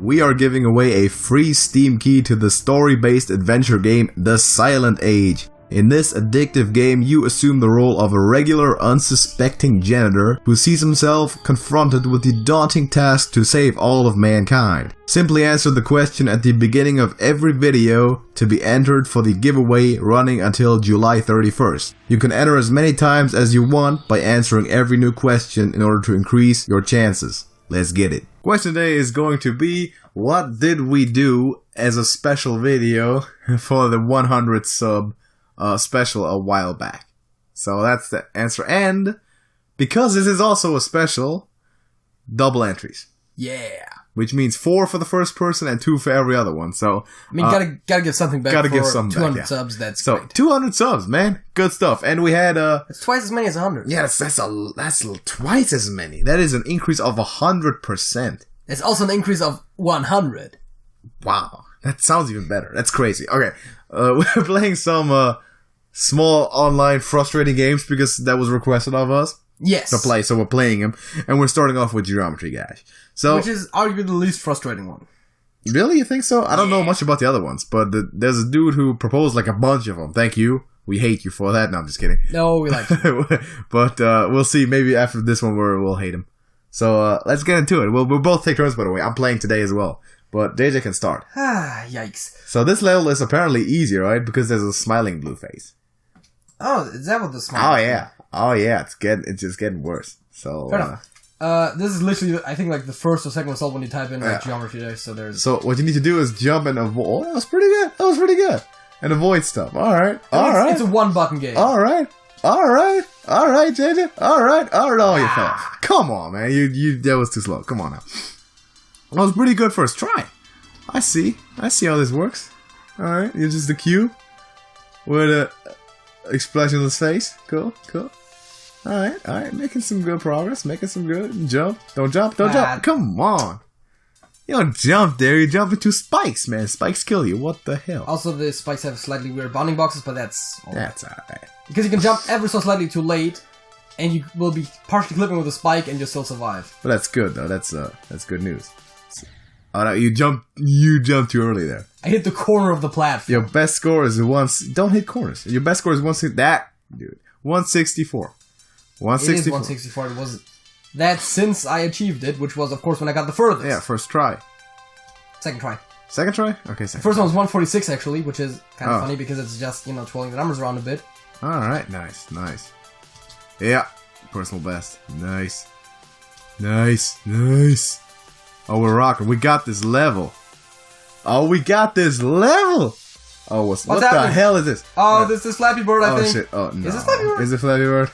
we are giving away a free Steam key to the story-based adventure game The Silent Age. In this addictive game, you assume the role of a regular, unsuspecting janitor who sees himself confronted with the daunting task to save all of mankind. Simply answer the question at the beginning of every video to be entered for the giveaway running until July 31st. You can enter as many times as you want by answering every new question in order to increase your chances. Let's get it. Question today is going to be, what did we do as a special video for the 100 sub special a while back? So that's the answer. And because this is also a special, double entries. Yeah. Which means 4 for the first person and 2 for every other one. So I mean, gotta give something back. Gotta for give something 200 back, yeah. subs. That's so great. 200 subs, man. Good stuff. And we had it's twice as many as 100. yeah, that's twice as many. That is an increase of 100%. It's also an increase of 100. Wow, that sounds even better. That's crazy. Okay, we're playing some small online frustrating games because that was requested of us Yes. to play, so we're playing them, and we're starting off with Geometry Dash. So, Which is arguably the least frustrating one. really, you think so? I don't know much about the other ones, but there's a dude who proposed like a bunch of them. Thank you. We hate you for that. No, I'm just kidding. No, we like it. But we'll see. Maybe after this one, we'll hate him. So let's get into it. We'll both take turns, by the way. I'm playing today as well. But JJ can start. Ah, yikes. So this level is apparently easier, right? Because there's a smiling blue face. Oh, is that what the smile Oh yeah. Oh yeah. It's just getting worse. So Fair enough. This is literally, I think, like the first or second result when you type in like Geometry Dash. So there's. So what you need to do is jump and avoid. Oh, that was pretty good. That was pretty good. And avoid stuff. All right. All right. It's a one-button game. All right. All right. All right, JJ. All right. All right. Oh, you fell off. Come on, man. You that was too slow. Come on now. That was pretty good first try. I see how this works. All right. You're just the cube with a expressionless face. Cool. All right. Making some good progress. Making some good jump. Don't jump. Come on. You don't jump there. You jump into spikes, man. Spikes kill you. What the hell? Also, the spikes have slightly weird bounding boxes, but that's all right. Because you can jump ever so slightly too late, and you will be partially clipping with a spike, and you'll still survive. But that's good though. That's good news. Oh no, you jumped too early there. I hit the corner of the platform. Your best score is don't hit corners. Your best score is 164. 164. It is 164. It was that since I achieved it, which was of course when I got the furthest. Yeah, first try. Second try. Second try? Okay, second. The first one was 146 actually, which is kind of funny because it's just, twirling the numbers around a bit. Alright, nice. Yeah, personal best. Nice. Oh, we're rocking. We got this level. Oh, what the hell is this? Oh, this is Flappy Bird, I think. Oh, shit. Oh, no. Is this Flappy Bird? Is it Flappy Bird?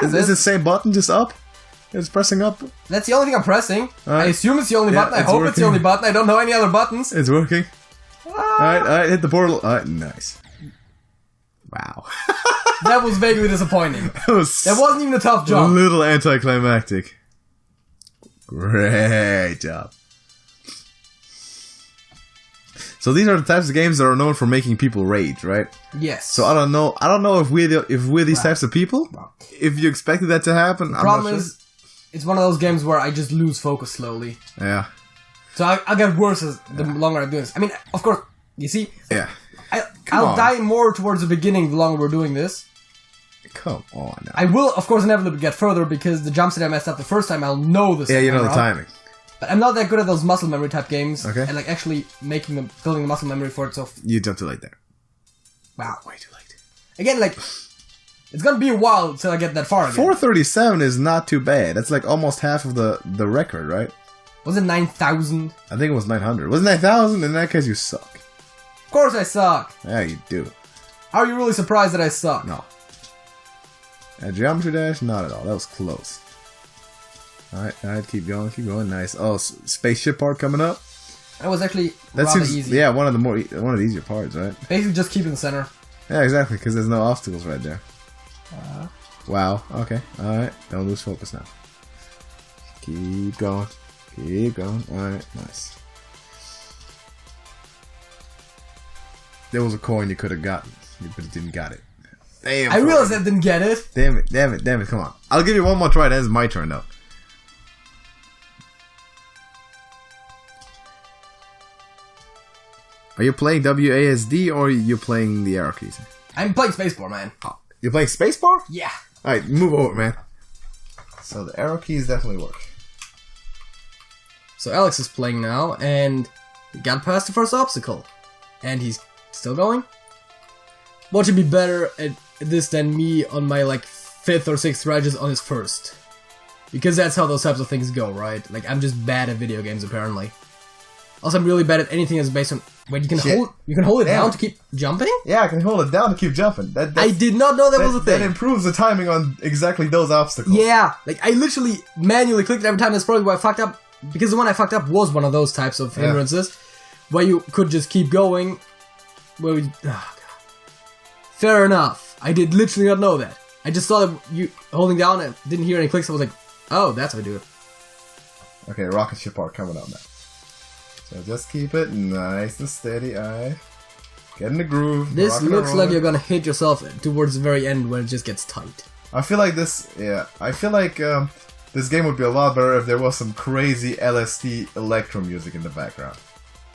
Is the same button just up? It's pressing up? That's the only thing I'm pressing. Right. I assume it's the only button. I hope it's the only button. I don't know any other buttons. It's working. Alright, hit the portal. Alright, nice. Wow. That was vaguely disappointing. That wasn't even a tough jump. A little anticlimactic. Great job. So these are the types of games that are known for making people rage, right? Yes. So I don't know if we're these types of people. If you expected that to happen, the problem is, it's one of those games where I just lose focus slowly. Yeah. So I'll get worse the longer I'm doing this. I mean, of course, you see. Yeah. I'll die more towards the beginning the longer we're doing this. Come on now. I will, of course, inevitably get further because the jumps that I messed up the first time, I'll know this. Yeah, you know the timing. But I'm not that good at those muscle memory type games. Okay. And like actually building the muscle memory for it. So you jumped too late there. Wow. Way too late. Again, like, it's gonna be a while until I get that far again. 437 is not too bad. That's like almost half of the record, right? Was it 9,000? I think it was 900. Was it 9,000? In that case, you suck. Of course I suck. Yeah, you do. Are you really surprised that I suck? No. At Geometry Dash? Not at all. That was close. Alright, keep going. Nice. Oh, spaceship part coming up. That was actually rather easy. Yeah, one of the easier parts, right? Basically, just keep in the center. Yeah, exactly, because there's no obstacles right there. Wow. Okay. Alright. Don't lose focus now. Keep going. Alright, nice. There was a coin you could have gotten, but you didn't got it. Damn. I realized I didn't get it. Damn it. Come on. I'll give you one more try. Then it's my turn, though. Are you playing WASD or are you playing the arrow keys? I'm playing spacebar, man. Oh, you're playing spacebar? Yeah. Alright, move over, man. So the arrow keys definitely work. So Alex is playing now, and he got past the first obstacle. And he's still going? What should be better at this than me on my, like, 5th or 6th try just on his first? Because that's how those types of things go, right? Like, I'm just bad at video games, apparently. Also, I'm really bad at anything that's based on... Wait, you can hold it down to keep jumping? Yeah, I can hold it down to keep jumping. I did not know that was a thing. That improves the timing on exactly those obstacles. Yeah, like, I literally manually clicked it every time. That's probably why I fucked up. Because the one I fucked up was one of those types of hindrances. Where you could just keep going. Where we... Oh, God. Fair enough. I did literally not know that. I just saw that you holding down and didn't hear any clicks. I was like, oh, that's how I do it. Okay, rocket ship part coming up now. So just keep it nice and steady, alright. Get in the groove. This looks like you're gonna hit yourself towards the very end when it just gets tight. I feel like this, I feel like this game would be a lot better if there was some crazy LSD electro music in the background.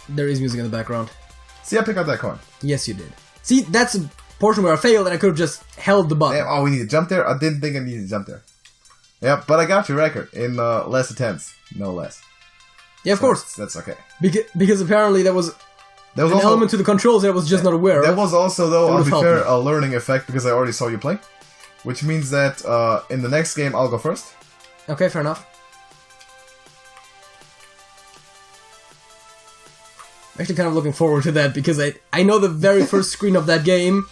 There is music in the background. See, I picked up that coin. Yes, you did. See, that's a portion where I failed and I could have just held the button. Damn, oh, we need to jump there? I didn't think I needed to jump there. Yep, but I got your record in less attempts, no less. Yeah, of course. That's okay. Because apparently there was an also, element to the controls that I was just not aware of. There was also, though, I'll be fair, a learning effect because I already saw you play. Which means that in the next game, I'll go first. Okay, fair enough. I'm actually kind of looking forward to that because I know the very first screen of that game.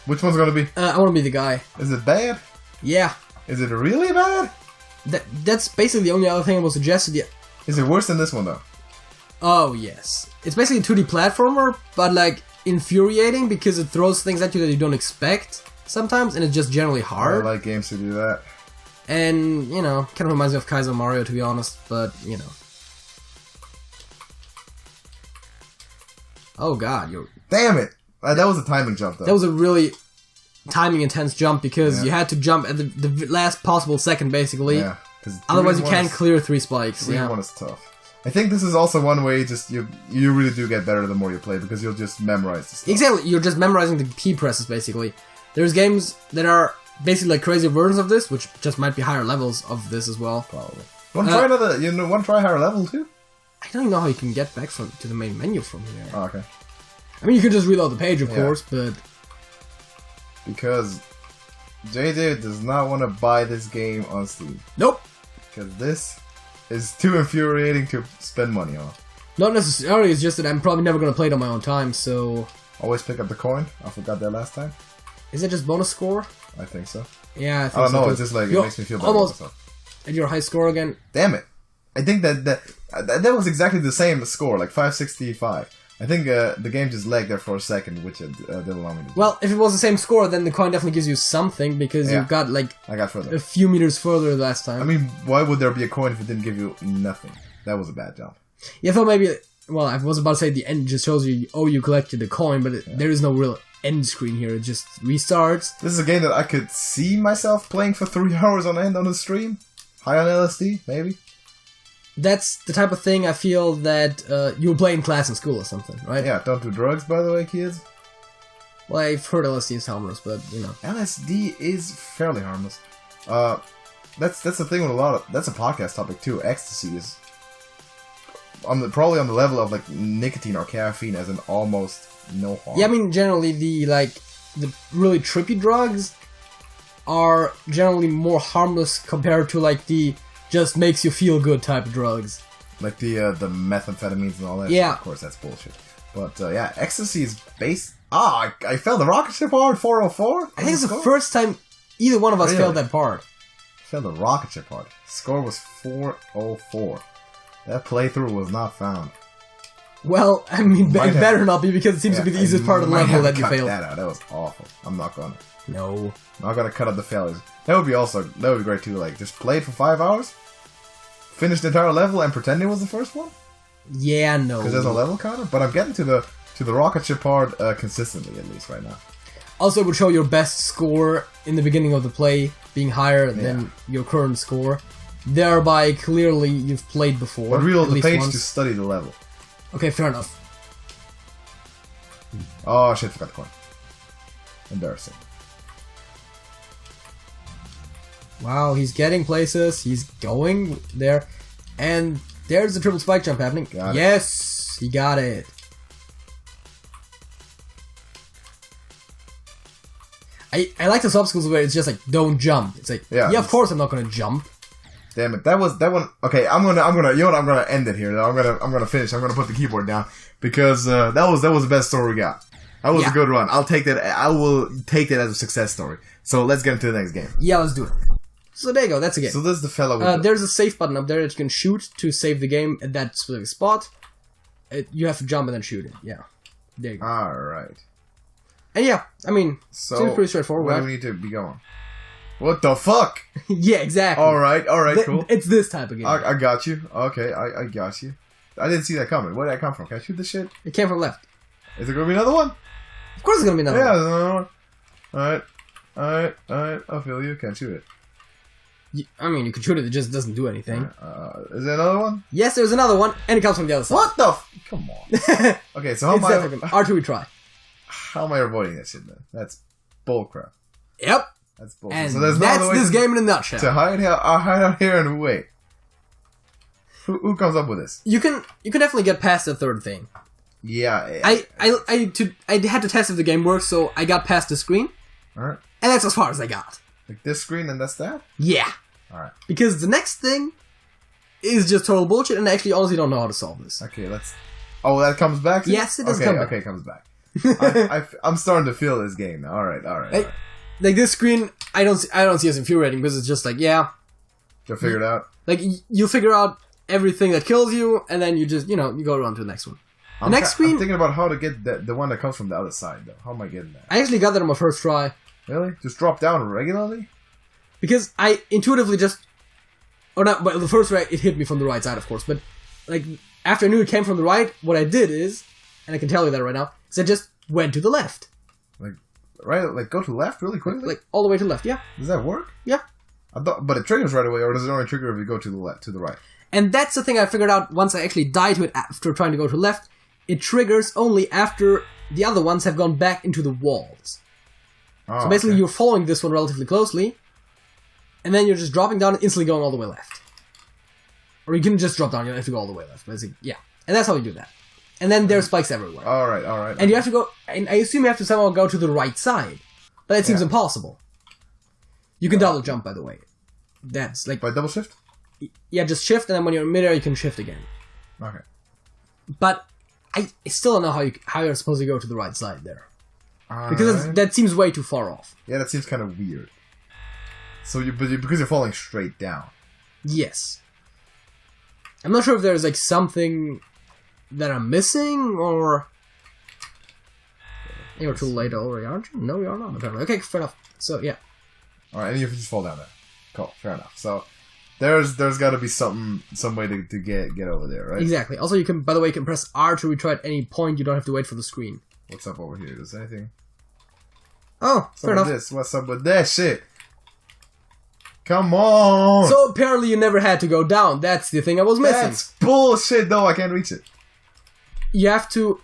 Which one's gonna be? I want to be the guy. Is it bad? Yeah. Is it really bad? That's basically the only other thing I will suggest. Yeah. Is it worse than this one, though? Oh, yes. It's basically a 2D platformer, but, like, infuriating because it throws things at you that you don't expect sometimes, and it's just generally hard. I like games to do that. And, you know, kind of reminds me of Kaizo Mario, to be honest, but, you know. Oh, God, you're... Damn it! That was a timing jump, though. That was a really timing-intense jump because you had to jump at the last possible second, basically. Yeah. Otherwise, you can't clear 3 spikes. 3-1 is tough. I think this is also one way you really do get better the more you play because you'll just memorize the stuff. Exactly, you're just memorizing the key presses basically. There's games that are basically like crazy versions of this, which just might be higher levels of this as well. Probably. Want to try another? You want to try higher level too? I don't know how you can get back to the main menu from here. Oh, okay. I mean, you can just reload the page, of course, but because JJ does not want to buy this game on Steam. Nope. Because this is too infuriating to spend money on. Not necessarily, it's just that I'm probably never going to play it on my own time, so... Always pick up the coin. I forgot that last time. Is it just bonus score? I think so. Yeah, I think so. I don't know, too. it's just like, it makes me feel better. Almost at your high score again. Damn it. I think that was exactly the same score, like 565. I think the game just lagged there for a second, which it didn't allow me to do. Well, if it was the same score, then the coin definitely gives you something, because you got, like, I got further. A few meters further last time. I mean, why would there be a coin if it didn't give you nothing? That was a bad job. Yeah, I thought maybe... Well, I was about to say the end just shows you, oh, you collected the coin, but there is no real end screen here. It just restarts. This is a game that I could see myself playing for 3 hours on end on the stream. High on LSD, maybe. That's the type of thing I feel that you would play in class in school or something, right? Yeah, don't do drugs, by the way, kids. Well, I've heard LSD is harmless, but, you know. LSD is fairly harmless. That's the thing with a lot of... That's a podcast topic, too. Ecstasy is... probably on the level of, like, nicotine or caffeine as an almost no harm. Yeah, I mean, generally, the really trippy drugs are generally more harmless compared to, like, the... just makes you feel good type of drugs. Like the methamphetamines and all that. Yeah. Of course, that's bullshit. But, yeah, ecstasy is based... I failed the rocket ship hard, 404? I think it's the first time either one of us failed that part. Failed the rocket ship hard. Score was 404. That playthrough was not found. Well, I mean, it better not be, because it seems to be the easiest part of the level that you failed. That was awful. I'm not gonna. No. I'm not gonna cut out the failures. That would be great too, like, just play it for 5 hours, finish the entire level, and pretend it was the first one? Yeah, no. Because there's a level counter, but I'm getting to the rocket ship part consistently, at least right now. Also, it would show your best score in the beginning of the play being higher than your current score. Thereby, clearly, you've played before. But reload the page to study the level. Okay, fair enough. Oh shit, forgot the coin. Embarrassing. Wow, he's getting places. He's going there. And there's the triple spike jump happening. Yes, he got it. I like those obstacles where it's just like, don't jump. It's like, yeah, of course I'm not gonna jump. Damn it, that one. Okay, I'm gonna, you know what? I'm gonna end it here. I'm gonna finish. I'm gonna put the keyboard down because that was the best story we got. That was a good run. I'll take that. I will take that as a success story. So let's get into the next game. Yeah, let's do it. So there you go. That's a game. So this is the fellow. There's a save button up there that you can shoot to save the game at that specific spot. You have to jump and then shoot it. Yeah, there you go. All right. And yeah, I mean, seems pretty straightforward. Where do we need to be going? What the fuck? Yeah, exactly. All right, cool. It's this type of game. I got you. Okay, I got you. I didn't see that coming. Where did that come from? Can I shoot this shit? It came from left. Is there gonna be another one? Of course, there's gonna be another one. Yeah, there's another one. All right. I feel you. Can't shoot it. I mean, you can shoot it. It just doesn't do anything. Is there another one? Yes, there's another one, and it comes from the other side. What the? Come on. Okay, so how am I? R2 retry. How am I avoiding that shit, man? That's bullcrap. Yep. That's bullshit. And so there's that's this game in a nutshell. To hide out here and wait. Who comes up with this? You can definitely get past the third thing. Yeah. I had to test if the game works, so I got past the screen. Alright. And that's as far as I got. Like this screen and that's that? Yeah. Alright. Because the next thing is just total bullshit, and I actually honestly don't know how to solve this. Okay, let's... Oh, that comes back? Yes, it does come back. Okay, it comes back. I'm starting to feel this game now. Alright. Like this screen, I don't see as infuriating because it's just like, yeah. You'll figure it out? Like, you figure out everything that kills you, and then you just, you go on to the next one. The next screen... I'm thinking about how to get the one that comes from the other side, though. How am I getting that? I actually got that on my first try. Really? Just drop down regularly? Because I intuitively just... Or not, but the first try, it hit me from the right side, of course. But, like, after I knew it came from the right, what I did is, and I can tell you that right now, is I just went to the left. Like, right? Like, go to left really quickly? Like, all the way to the left, yeah. Does that work? Yeah. But it triggers right away, or does it only trigger if you go to the left, to the right? And that's the thing I figured out once I actually died to it after trying to go to left. It triggers only after the other ones have gone back into the walls. Oh, so basically you're following this one relatively closely, and then you're just dropping down and instantly going all the way left. Or you can just drop down, you don't have to go all the way left. Basically, yeah. And that's how you do that. And then there's spikes everywhere. Alright. And you have to go, and I assume you have to somehow go to the right side. But that seems impossible. You can double jump, by the way. That's like... By double shift? Yeah, just shift, and then when you're in midair, you can shift again. Okay. But I still don't know how you're supposed to go to the right side there. Because that seems way too far off. Yeah, that seems kind of weird. So because you're falling straight down. Yes. I'm not sure if there's like something that I'm missing, or... You're too late already, aren't you? No, you're not, apparently. Okay, fair enough. So, yeah. Alright, and you just fall down there. Cool, fair enough. So, there's got to be some way to get over there, right? Exactly. Also, you can, by the way, you can press R to retry at any point. You don't have to wait for the screen. What's up over here? Is there anything? Oh, fair enough. What's up with that shit? Come on! So, apparently you never had to go down. That's the thing I was missing. That's bullshit, though. I can't reach it. You have to...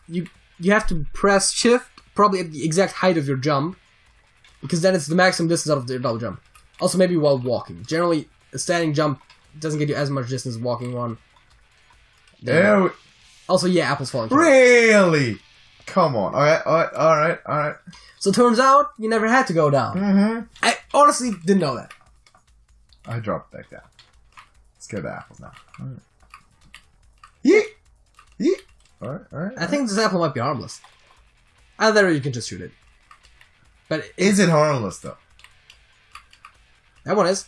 You have to press shift, probably at the exact height of your jump, because then it's the maximum distance out of the double jump. Also, maybe while walking. Generally, a standing jump doesn't get you as much distance as walking one. Yeah. Also, yeah, apples falling. Really? Come on. Alright. So, turns out, you never had to go down. Mm-hmm. I honestly didn't know that. I dropped back down. Scared the apples now. Alright. Yeet! Alright. I think this apple might be harmless. Either you can just shoot it. But is it harmless, though? That one is.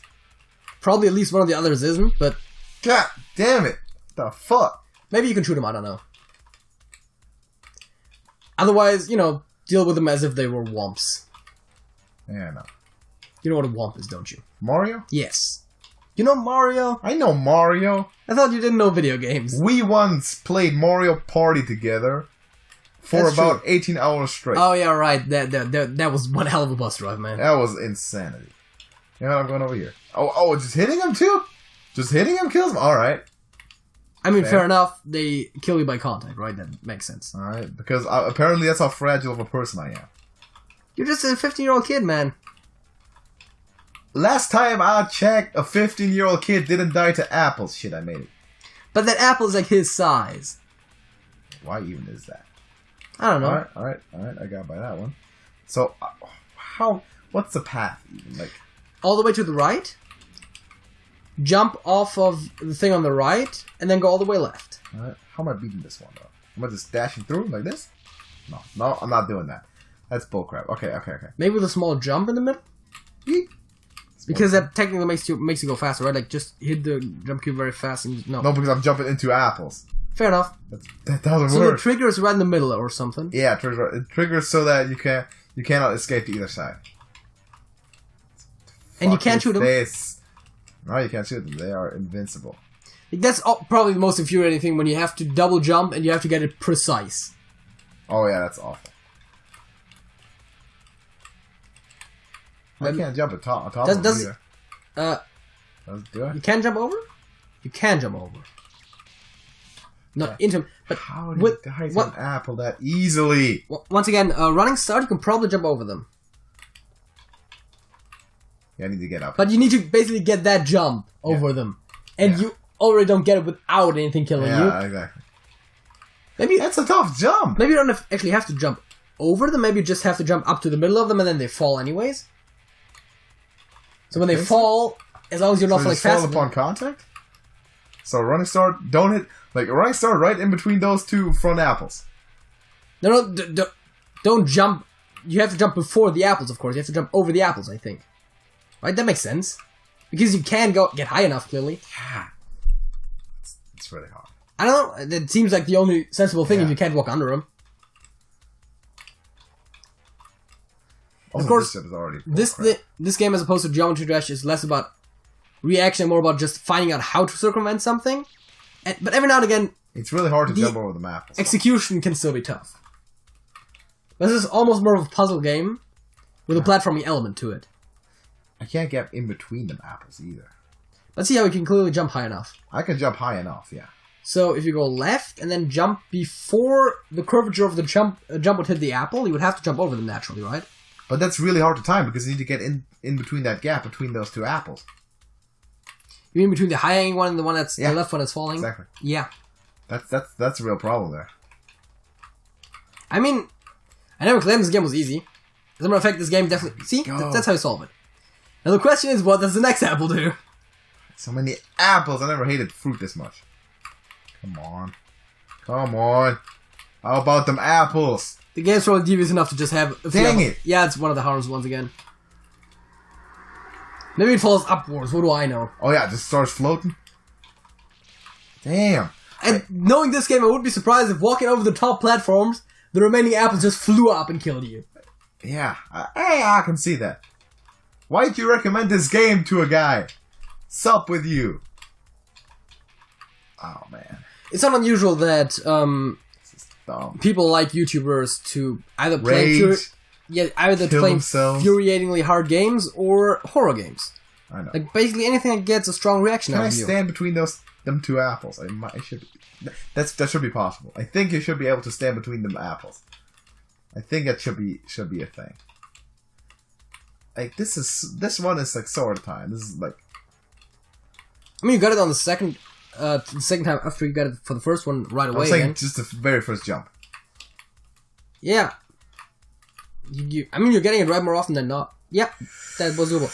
Probably at least one of the others isn't, but... God damn it! The fuck? Maybe you can shoot them, I don't know. Otherwise, deal with them as if they were womps. Yeah, no. You know what a womp is, don't you? Mario? Yes. You know Mario? I know Mario. I thought you didn't know video games. We once played Mario Party together for about 18 hours straight. Oh, yeah, right. That was one hell of a bus drive, man. That was insanity. You know what? I'm going over here. Oh, just hitting him, too? Just hitting him kills him? Alright. I mean, fair enough. They kill you by contact, right? That makes sense. Alright, because apparently that's how fragile of a person I am. You're just a 15-year-old kid, man. Last time I checked, a 15-year-old kid didn't die to apples. Shit, I made it. But that apple is like his size. Why even is that? I don't know. Alright, I got by that one. So, what's the path even? Like, all the way to the right, jump off of the thing on the right, and then go all the way left. Alright, how am I beating this one though? Am I just dashing through like this? No, I'm not doing that. That's bullcrap. Okay. Maybe with a small jump in the middle? Because that technically makes you go faster, right? Like, just hit the jump cube very fast and no. No, because I'm jumping into apples. Fair enough. That doesn't so work. So the trigger is right in the middle or something? Yeah, it triggers so that you cannot escape to either side. And you can't shoot them? No, you can't shoot them. They are invincible. That's probably the most infuriating thing, when you have to double jump and you have to get it precise. Oh yeah, that's awful. I can't jump atop of them either. Do I? You can jump over? You can jump over. Not into him. But how do you die to an apple that easily? Once again, running start, you can probably jump over them. Yeah, I need to get up. But you need to basically get that jump over them. And you already don't get it without anything killing you. Yeah, exactly. Maybe that's a tough jump. Maybe you don't actually have to jump over them. Maybe you just have to jump up to the middle of them and then they fall anyways. So when they fall, as long as you're not falling fast enough. Fall upon contact? So running start, don't hit... Like, a running start right in between those two front apples. No, don't jump. You have to jump before the apples, of course. You have to jump over the apples, I think. Right? That makes sense. Because you can get high enough, clearly. Yeah. It's really hard. I don't know. That seems like the only sensible thing if you can't walk under them. Also, of course, this game, as opposed to Geometry Dash, is less about reaction, more about just finding out how to circumvent something. But every now and again, it's really hard to jump over the map. Execution can still be tough. This is almost more of a puzzle game with a platforming element to it. I can't get in between them apples either. Let's see how we can clearly jump high enough. I can jump high enough, yeah. So if you go left and then jump before the curvature of the jump would hit the apple, you would have to jump over them naturally, right? But that's really hard to time because you need to get in between that gap between those two apples. You mean between the high-hanging one and the one that's the left one that's falling? Exactly. Yeah. That's a real problem there. I mean, I never claimed this game was easy. As a matter of fact, this game definitely... See? That's how you solve it. Now the question is, what does the next apple do? So many apples. I never hated fruit this much. Come on. Come on. How about them apples? The game's probably devious enough to just have... Dang it! Yeah, it's one of the harmless ones again. Maybe it falls upwards. What do I know? Oh yeah, it just starts floating. Damn. And knowing this game, I wouldn't be surprised if walking over the top platforms, the remaining apples just flew up and killed you. Yeah, I can see that. Why'd you recommend this game to a guy? Sup with you? Oh man. It's not unusual that people like YouTubers to either play infuriatingly hard games or horror games. I know. Like basically anything that gets a strong reaction out of you. Can I stand between them two apples? I should. That should be possible. I think you should be able to stand between them apples. I think that should be a thing. Like this one is like sword time. This is like. I mean, you got it on the second time after you got it for the first one right away. I'm saying just the very first jump. Yeah. I mean, you're getting it right more often than not. Yeah, that was doable.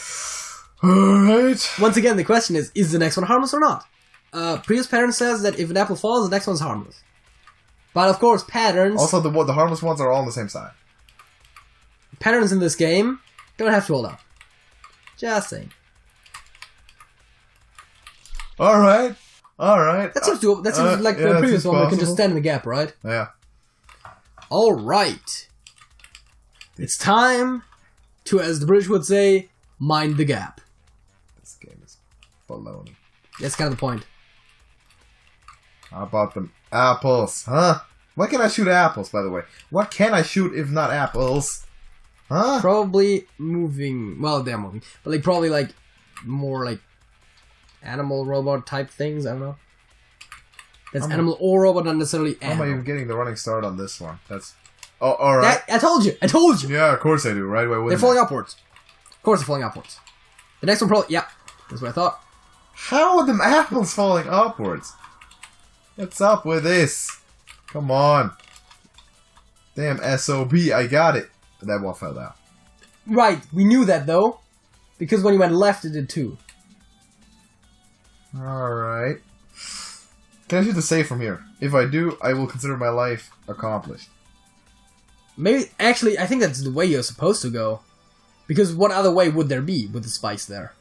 Alright. Once again, the question is the next one harmless or not? Previous pattern says that if an apple falls, the next one's harmless. But of course, patterns... Also, the harmless ones are all on the same side. Patterns in this game don't have to hold up. Just saying. Alright. Alright. That seems doable. That seems like the previous one, where you can just stand in the gap, right? Yeah. Alright. It's time to, as the British would say, mind the gap. This game is baloney. That's kind of the point. How about them apples, huh? When can I shoot apples, by the way? What can I shoot if not apples? Huh? Probably moving... Well, they're moving. But like probably like more like animal robot type things, I don't know. That's animal or robot, not necessarily How am I animal. even getting the running start on this one? That's... Oh, alright. I told you! I told you! Yeah, of course I do, right? Why wouldn't They're falling upwards. Of course they're falling upwards. The next one probably... Yeah, that's what I thought. How are them apples falling upwards? What's up with this? Come on. Damn SOB, I got it. But that one fell down. Right, we knew that though. Because when you went left, it did too. Alright. Can I shoot the save from here? If I do, I will consider my life accomplished. Maybe, actually, I think that's the way you're supposed to go. Because what other way would there be with the spikes there?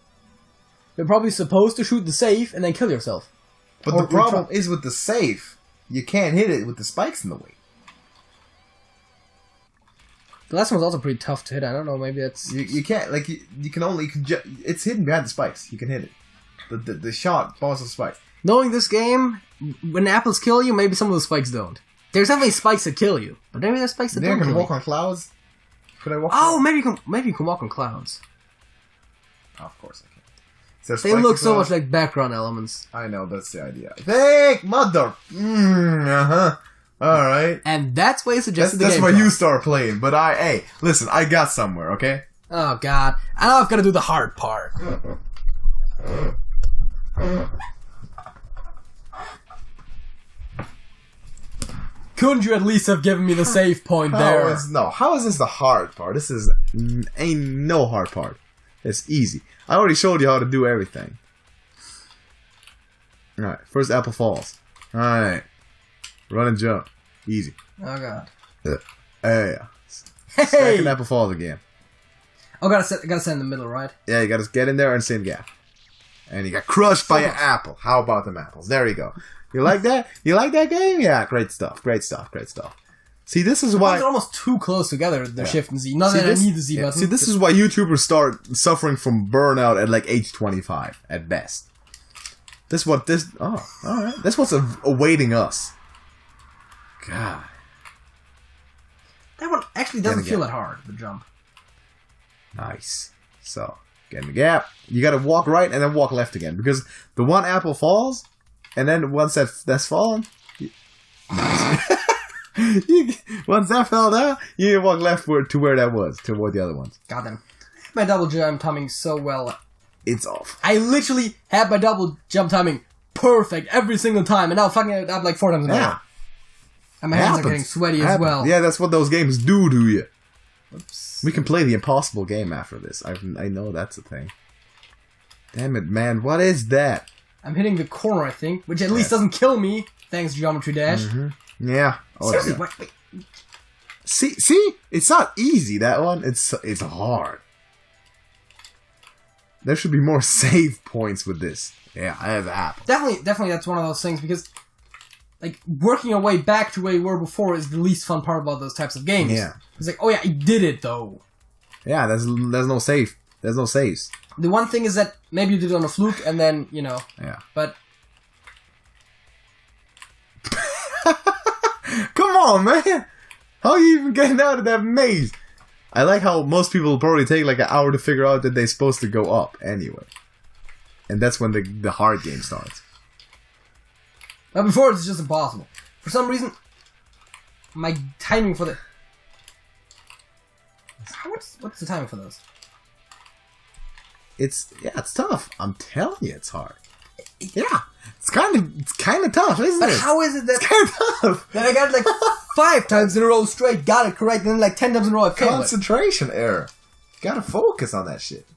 You're probably supposed to shoot the safe and then kill yourself. But the problem is with the safe, you can't hit it with the spikes in the way. The last one's also pretty tough to hit. I don't know, maybe that's... You can't, like, you can only... it's hidden behind the spikes. You can hit it. The shot falls on spikes. Knowing this game, when apples kill you, maybe some of the spikes don't. There's definitely spikes that kill you, but maybe there's spikes that don't I can kill walk you. on clouds? Could I walk Oh, maybe you can walk on clouds. Oh, of course I can. They look so much like background elements. I know, that's the idea. Think, mother! Alright. And that's why you suggested the game. That's why you start playing, but hey, listen, I got somewhere, okay? Oh god. I know I've got to do the hard part. Couldn't you at least have given me the save point there? How is this the hard part? This is... ain't no hard part. It's easy. I already showed you how to do everything. Alright, first apple falls. Alright. Run and jump. Easy. Oh god. Hey. Hey! Second apple falls again. Oh, gotta sit in the middle, right? Yeah, you gotta get in there and same gap. And you got crushed by an apple. How about them apples? There you go. You like that? You like that game? Yeah, great stuff. Great stuff. Great stuff. See, this is why... They're almost too close together, the shift and Z. Not that I need the Z button. See, this is why YouTubers start suffering from burnout at like age 25, at best. This what this... Oh, alright. That's what's awaiting us. God. That one actually doesn't feel that hard, the jump. Nice. So, get in the gap. You gotta walk right and then walk left again. Because the one apple falls, and then once that's fallen... Nice. Once that fell down, you need to walk left to where that was, to avoid the other ones. Goddamn. My double jump timing so well. It's off. I literally had my double jump timing perfect every single time, and now I'm fucking it up like 4 times in a row. And my hands are getting sweaty as well. Yeah, that's what those games do to you. Oops. We can play the impossible game after this. I know that's a thing. Damn it, man. What is that? I'm hitting the corner, I think, which at least doesn't kill me, thanks to Geometry Dash. Mm-hmm. Yeah. Oh, seriously, yeah. wait. See? It's not easy, that one. It's hard. There should be more save points with this. Yeah, I have apple. Definitely that's one of those things, because like working your way back to where you were before is the least fun part about those types of games. Yeah. It's like, oh yeah, I did it though. Yeah, there's no save. There's no saves. The one thing is that maybe you did it on a fluke and then, you know. Yeah. But come on, man. How are you even getting out of that maze? I like how most people probably take like an hour to figure out that they're supposed to go up anyway. And that's when the hard game starts. But before it's just impossible. For some reason, my timing for the... What's the timing for those? It's tough. I'm telling you, it's hard. Yeah, it's kind of tough, isn't it? But how is it that... It's kind of tough. That I got it like 5 times in a row straight, got it correct, and then like 10 times in a row I failed it. Concentration error. You gotta focus on that shit.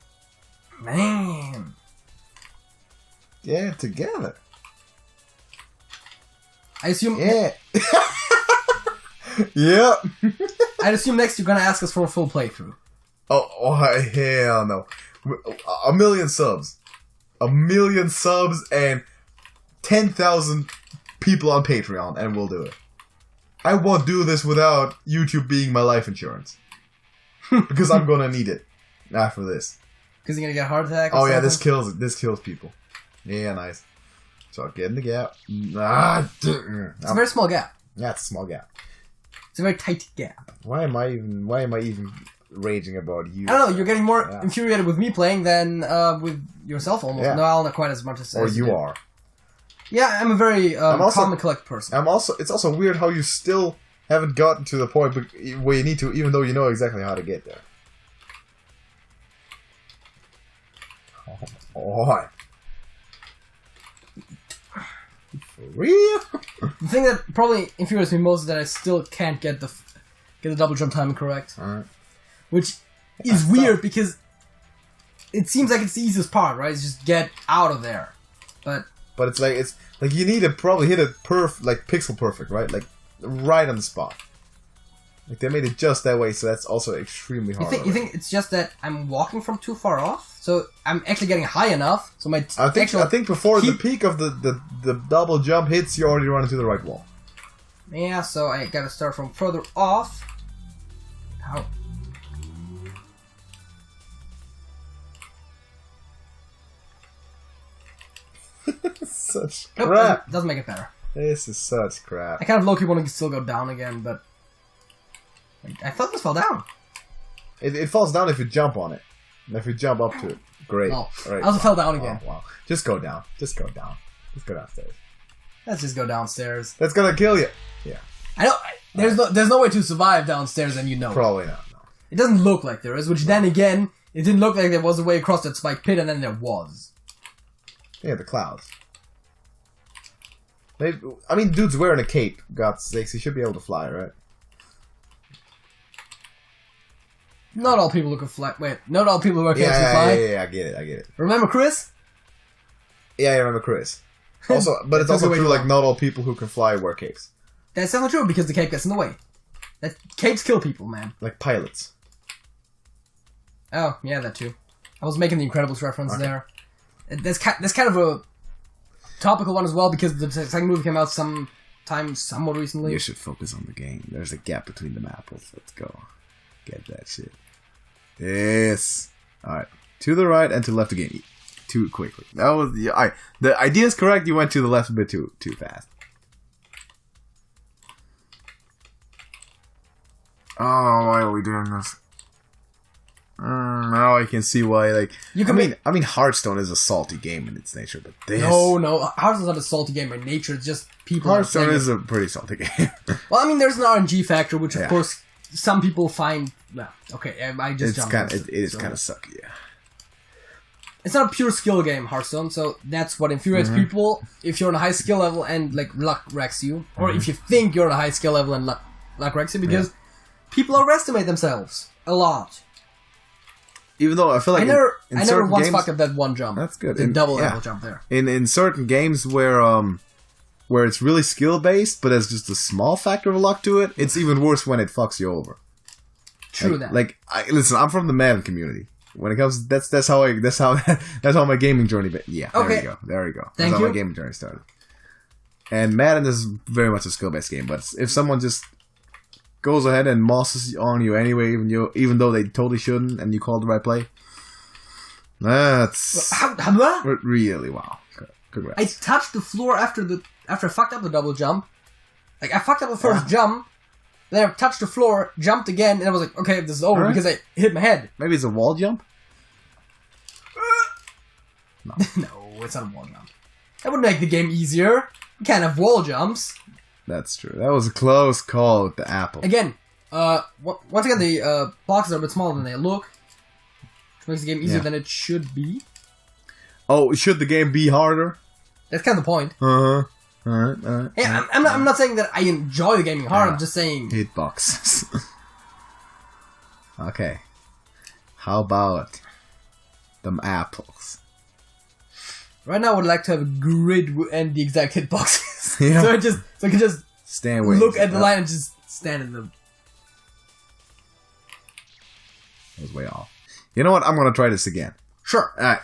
Man. Get it together. I assume... Yeah. Yep. I'd assume next you're gonna ask us for a full playthrough. Oh, hell no. 1 million subs. 1 million subs and 10,000 people on Patreon, and we'll do it. I won't do this without YouTube being my life insurance. Because I'm gonna need it after this. Because you're gonna get a heart attack or something? Yeah, this kills people. Yeah, nice. So get in the gap. It's a very small gap. Yeah, it's a small gap. It's a very tight gap. Why am I even raging about you? I don't know, you're getting more infuriated with me playing than with yourself almost. Yeah. No, not quite as much as Or you did. are. Yeah, I'm a very calm and collected person. It's also weird how you still haven't gotten to the point where you need to, even though you know exactly how to get there. Oh, for real? The thing that probably infuriates me most is that I still can't get the double jump timing correct. Alright. Which is weird because it seems like it's the easiest part, right? It's just get out of there. But it's like you need to probably hit it pixel perfect, right? Like right on the spot. Like they made it just that way, so that's also extremely hard. You think it's just that I'm walking from too far off? So I'm actually getting high enough. So I think before the peak of the double jump hits, you already run into the right wall. Yeah, so I gotta start from further off. How? Such crap. Doesn't make it better. This is such crap. I kind of low-key want to still go down again, but I thought this fell down. It falls down if you jump on it. And if you jump up to it, great. Oh, right. I also fell down again. Oh, wow. Just go down. Just go down. Just go downstairs. Let's just go downstairs. That's gonna kill you. Yeah. I know. There's no way to survive downstairs, and you know. Probably not. No. It doesn't look like there is. Which then again, it didn't look like there was a way across that spike pit, and then there was. Yeah, the clouds. I mean, dude's wearing a cape. God's sakes, he should be able to fly, right? Not all people who can fly. Wait, not all people who wear capes can fly. Yeah, I get it. Remember Chris? Yeah, I remember Chris. Also, but it's also true, like, not all people who can fly wear capes. That's definitely true, because the cape gets in the way. Capes kill people, man. Like pilots. Oh, yeah, that too. I was making the Incredibles reference there. That's kind of a topical one as well, because the second movie came out sometime somewhat recently. You should focus on the game. There's a gap between the apples. Let's go. Get that shit. Yes. Alright. To the right and to the left again. Too quickly. That was the idea is correct. You went to the left a bit too fast. Oh, why are we doing this? Now I can see why. Like, I mean, Hearthstone is a salty game in its nature, but this. No, Hearthstone's not a salty game by nature. It's just people. Hearthstone is a pretty salty game. Well, I mean, there's an RNG factor, which of course some people find. Well, okay, I just jumped. It is kind of sucky. Yeah. It's not a pure skill game, Hearthstone, so that's what infuriates people. If you're on a high skill level and like luck wrecks you, or if you think you're on a high skill level and luck wrecks you, because people overestimate themselves a lot. Even though I feel like I never once fucked up that one jump. That's good. The double level jump there. In certain games where it's really skill based, but there's just a small factor of luck to it, it's even worse when it fucks you over. True that. Listen, I'm from the Madden community. When it comes, that's how my gaming journey. Yeah, okay. There we go. Thank that's you. how my gaming journey started. And Madden is very much a skill based game, but if someone just goes ahead and mosses on you anyway, even though they totally shouldn't, and you call the right play, that's really wow. Congrats. I touched the floor after I fucked up the double jump. Like, I fucked up the first jump, then I touched the floor, jumped again, and I was like, okay, this is over because I hit my head. Maybe it's a wall jump? No. No, it's not a wall jump. That would make the game easier. You can't have wall jumps. That's true. That was a close call with the apple. Again, once again, the boxes are a bit smaller than they look, which makes the game easier than it should be. Oh, should the game be harder? That's kind of the point. Uh-huh. Alright. Hey, I'm not saying that I enjoy the gaming hard, I'm just saying... Hitboxes. Okay. How about them apples? Right now I would like to have a grid and the exact hitboxes. Yeah. so I can just stand where look at the line and just stand in them. That was way off. You know what? I'm gonna try this again. Sure. Alright.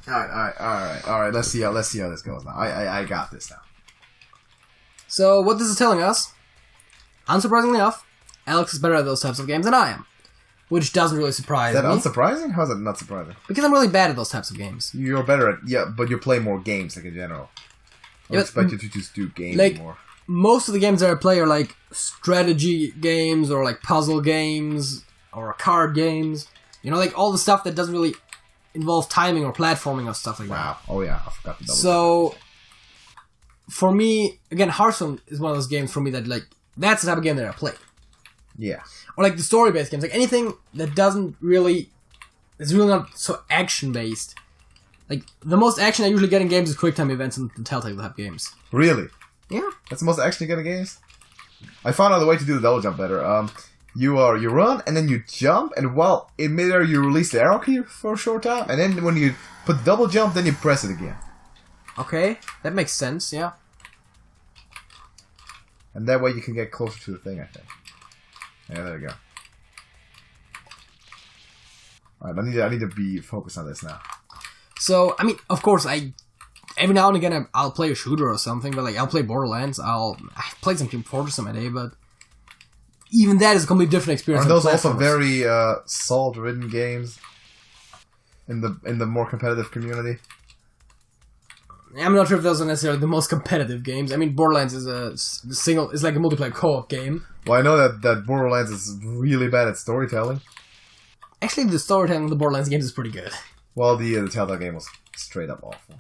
Alright. Let's see how this goes now. I got this now. So what this is telling us, unsurprisingly enough, Alex is better at those types of games than I am. Which doesn't really surprise me. Is that unsurprising? How is that not surprising? Because I'm really bad at those types of games. You're better at, but you play more games, like, in general. I would expect you to just do games more. Most of the games that I play are, like, strategy games or, like, puzzle games. or card games. You know, like all the stuff that doesn't really involve timing or platforming or stuff like that. Wow. Oh yeah, I forgot the double. So, for me, again, Hearthstone is one of those games for me that, like, that's the type of game that I play. Yeah. Or, like, the story-based games. Like, anything that doesn't really... It's really not so action-based. Like, the most action I usually get in games is quick-time events and the Telltale-type games. Really? Yeah. That's the most action you get in games? I found out the way to do the double jump better. You run, and then you jump, and while in midair you release the arrow key for a short time, and then when you put double jump, then you press it again. Okay, that makes sense, yeah. And that way you can get closer to the thing, I think. Yeah, there you go. Alright, I need to be focused on this now. So, I mean, of course, every now and again I'll play a shooter or something, but like I'll play Borderlands. I've played some Team Fortress in my day, but even that is a completely different experience. Are those also very salt-ridden games in the more competitive community? I'm not sure if those are necessarily the most competitive games. I mean, Borderlands is it's like a multiplayer co-op game. Well, I know that Borderlands is really bad at storytelling. Actually, the storytelling of the Borderlands games is pretty good. Well, the Telltale game was straight up awful.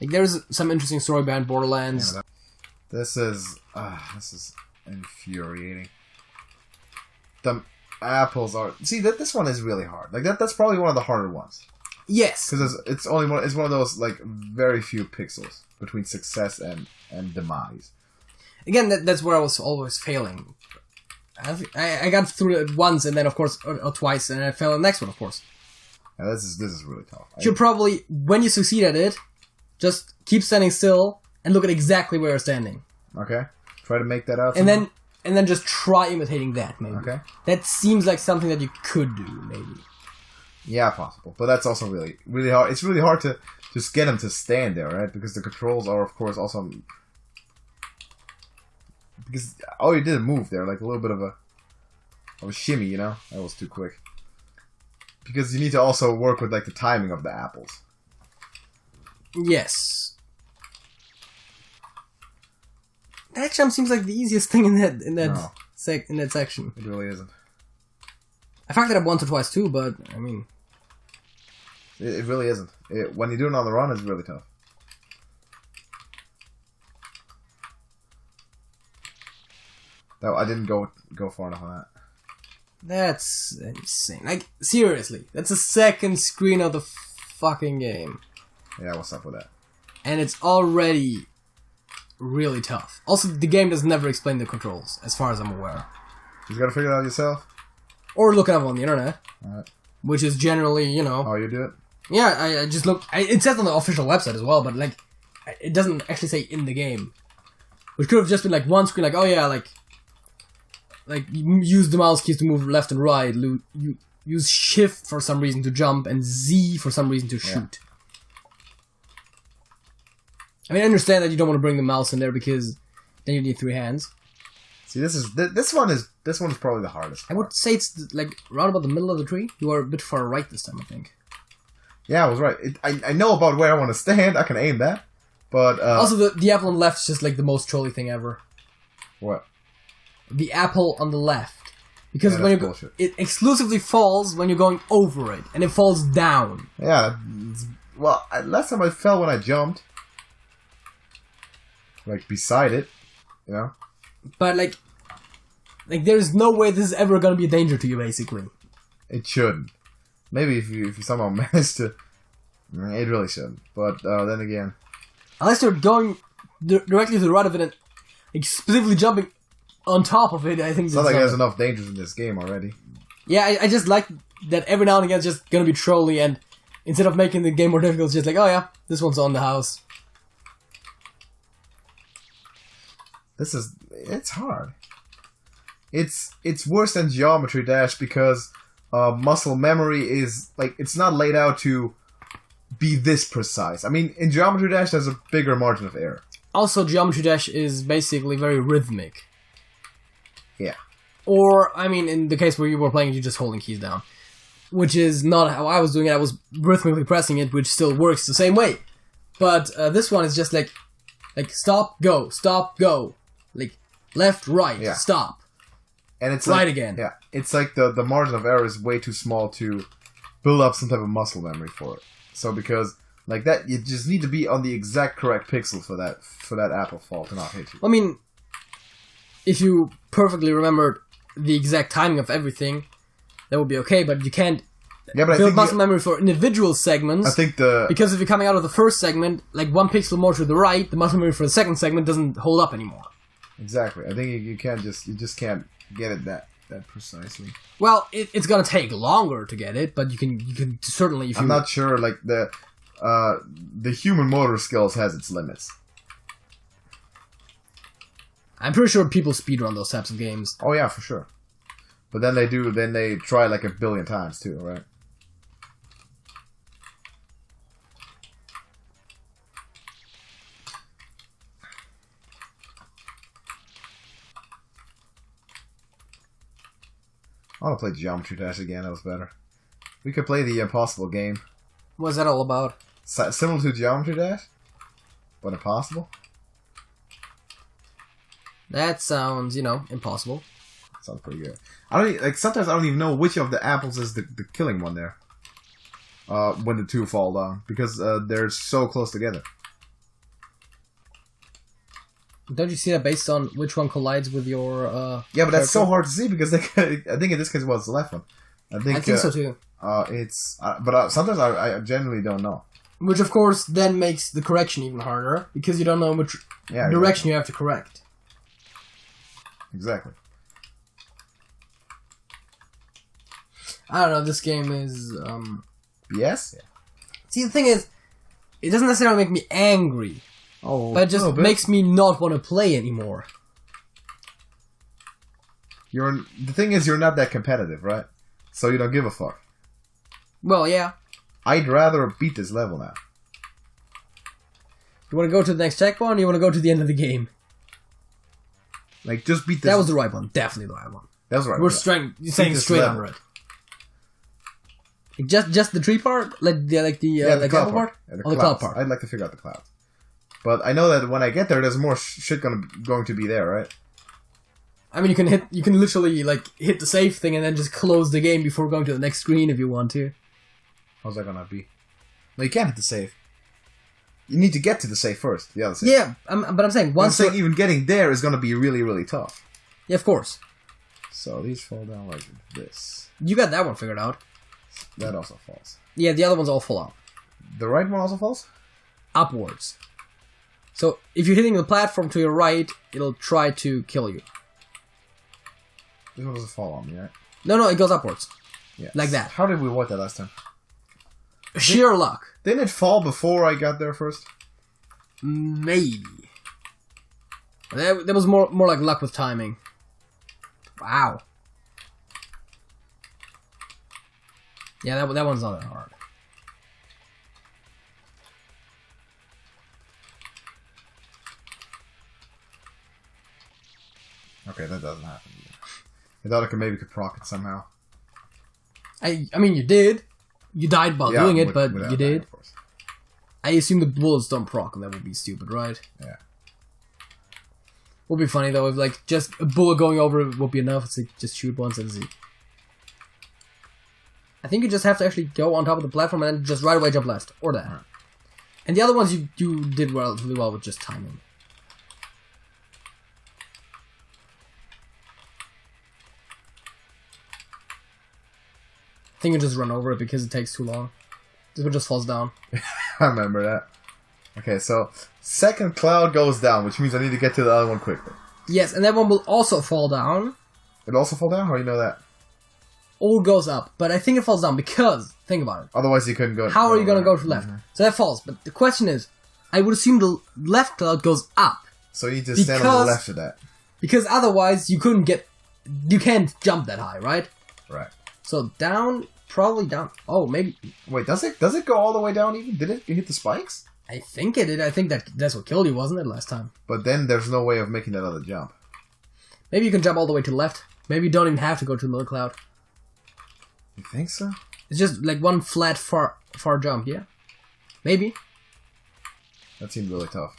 Like, there's some interesting story behind Borderlands. Yeah, this is infuriating. The apples are... See, this one is really hard. Like, that's probably one of the harder ones. Yes. Because it's one of those, like, very few pixels between success and demise. Again, that's where I was always failing. I got through it once, and then, of course, or twice, and I failed the next one, of course. Yeah, this is really tough. You should probably, when you succeed at it, just keep standing still and look at exactly where you're standing. Okay. Try to make that out. And then just try imitating that, maybe. Okay. That seems like something that you could do, maybe. Yeah, possible. But that's also really, really hard. It's really hard to just get him to stand there, right? Because the controls are, of course, also... Because all you did move there, like a little bit of a shimmy, you know? That was too quick. Because you need to also work with, like, the timing of the apples. Yes. That jump seems like the easiest thing in that section. It really isn't. I fucked it up once or twice too, but I mean, it really isn't. When you do it on the run, it's really tough. No, I didn't go far enough on that. That's insane. Like, seriously, that's the second screen of the fucking game. Yeah, what's up with that? And it's already really tough. Also, the game does never explain the controls, as far as I'm aware. You gotta figure it out yourself? Or look it up on the internet. Alright. Which is generally, you know... Oh, you do it? Yeah, I just look... It says on the official website as well, but, like, it doesn't actually say in the game. Which could have just been, like, one screen, like, oh yeah, like, you use the mouse keys to move left and right, you use shift for some reason to jump, and Z for some reason to shoot. Yeah. I mean, I understand that you don't want to bring the mouse in there because then you need 3 hands. See, this one is probably the hardest part. I would say it's like right about the middle of the tree. You are a bit far right this time, I think. Yeah, I was right. I know about where I want to stand. I can aim that, but also the apple on the left is just like the most trolly thing ever. What? The apple on the left, because when you go, bullshit. It exclusively falls when you're going over it, and it falls down. Yeah. Well, last time I fell when I jumped. Like, beside it, you know? But, like there's no way this is ever gonna be a danger to you, basically. It shouldn't. Maybe if you somehow manage to... It really shouldn't. But, then again... Unless you're going directly to the right of it and like, specifically jumping on top of it, I think... It's not like there's enough dangers in this game already. Yeah, I just like that every now and again it's just gonna be trolly, and instead of making the game more difficult, it's just like, oh yeah, this one's on the house. It's hard. It's worse than Geometry Dash because muscle memory is, like, it's not laid out to be this precise. I mean, in Geometry Dash there's a bigger margin of error. Also, Geometry Dash is basically very rhythmic. Yeah. Or, I mean, in the case where you were playing, you're just holding keys down. Which is not how I was doing it. I was rhythmically pressing it, which still works the same way. But this one is just like stop, go, like left, right, stop. And it's right like, again. Yeah, it's like the margin of error is way too small to build up some type of muscle memory for it. So because like that, you just need to be on the exact correct pixel for that apple fall to not hit you. I mean, if you perfectly remembered the exact timing of everything, that would be okay. But you can't build muscle memory for individual segments. I think because if you're coming out of the first segment, like 1 pixel more to the right, the muscle memory for the second segment doesn't hold up anymore. Exactly. I think you just can't get it that precisely. Well, it's gonna take longer to get it, but you can certainly. If I'm not sure. Like the human motor skills has its limits. I'm pretty sure people speedrun those types of games. Oh yeah, for sure. But then they try like 1 billion times too, right? I want to play Geometry Dash again. That was better. We could play the Impossible game. What's that all about? Similar to Geometry Dash, but impossible. That sounds, impossible. Sounds pretty good. Sometimes I don't even know which of the apples is the killing one there. When the two fall down, because they're so close together. Don't you see that based on which one collides with your Yeah, but that's so hard to see because I think in this case it was the left one. I think so too. Sometimes I genuinely don't know. Which of course then makes the correction even harder because you don't know which direction you have to correct. Exactly. I don't know. This game is Yes. Yeah. See, the thing is, it doesn't necessarily make me angry. Oh, but it just makes me not want to play anymore. The thing is, you're not that competitive, right? So you don't give a fuck. Well, yeah. I'd rather beat this level now. You want to go to the next checkpoint, or you want to go to the end of the game? Like, just beat this. That was the right one. Definitely the right one. That was right. We're saying straight under it. Just the tree part, the cloud part. Yeah, the cloud part. I'd like to figure out the clouds. But I know that when I get there, there's more shit going to be there, right? I mean, you can literally hit the save thing and then just close the game before going to the next screen if you want to. How's that gonna be? No, you can't hit the save. You need to get to the save first. The other save. Yeah, but I'm saying even getting there is gonna be really, really tough. Yeah, of course. So these fall down like this. You got that one figured out. That also falls. Yeah, the other ones all fall out. The right one also falls? Upwards. So, if you're hitting the platform to your right, it'll try to kill you. This one doesn't fall on me, right? No, it goes upwards. Yeah. Like that. How did we avoid that last time? Sheer luck. Didn't it fall before I got there first? Maybe. That was more like luck with timing. Wow. Yeah, that one's not that hard. Okay, that doesn't happen either. I thought I could proc it somehow. I mean, you did. You died while doing it, but you did. Of course. I assume the bullets don't proc, and that would be stupid, right? Yeah. Would be funny though if just a bullet going over it would be enough. It's just shoot once and see. I think you just have to actually go on top of the platform and then just right away jump left or that. Right. And the other ones you did relatively well with just timing. I think you just run over it because it takes too long. This one just falls down. I remember that. Okay, so second cloud goes down, which means I need to get to the other one quickly. Yes, and that one will also fall down. It'll also fall down? How do you know that? Or goes up, but I think it falls down because, think about it. Otherwise you couldn't go. How are you going to go to left? Mm-hmm. So that falls, but the question is, I would assume the left cloud goes up. So you need to stand on the left of that. Because otherwise you can't jump that high, right? Right. So down, probably down. Oh, maybe. Wait, does it go all the way down even? Did it hit the spikes? I think it did. I think that's what killed you, wasn't it, last time? But then there's no way of making that other jump. Maybe you can jump all the way to the left. Maybe you don't even have to go to another cloud. You think so? It's just like one flat far jump, yeah? Maybe. That seems really tough.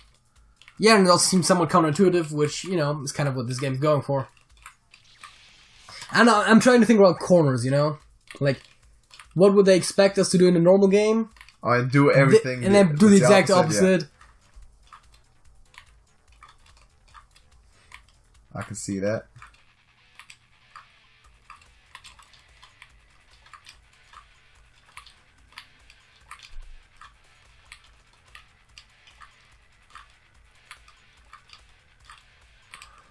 Yeah, and it also seems somewhat counterintuitive, which, is kind of what this game's going for. And I'm trying to think about corners, you know? Like, what would they expect us to do in a normal game? Oh, and do everything. And then do the exact opposite. Yeah. I can see that.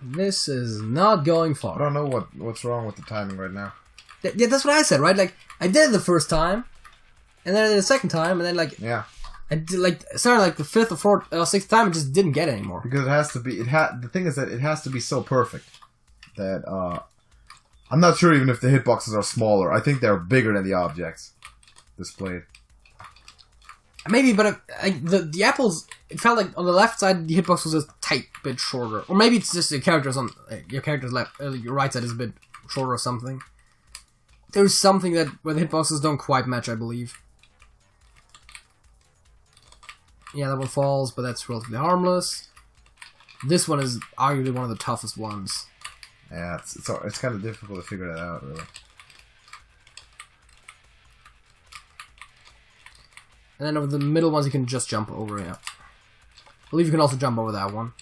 This is not going far. I don't know what's wrong with the timing right now. Yeah, that's what I said, right? Like, I did it the first time, and then I did it the second time, and then, like... Yeah. I did, like, started, like, the fifth or fourth or sixth time, and just didn't get it anymore. Because it has to be... The thing is that it has to be so perfect that, I'm not sure even if the hitboxes are smaller. I think they're bigger than the objects displayed. Maybe, but the apples, it felt like on the left side the hitbox was a tight bit shorter, or maybe it's just your character's left, your right side is a bit shorter or something. There's something that where the hitboxes don't quite match, I believe. Yeah, that one falls, but that's relatively harmless. This one is arguably one of the toughest ones. Yeah, it's kind of difficult to figure that out, really. And then over the middle ones you can just jump over, yeah. I believe you can also jump over that one.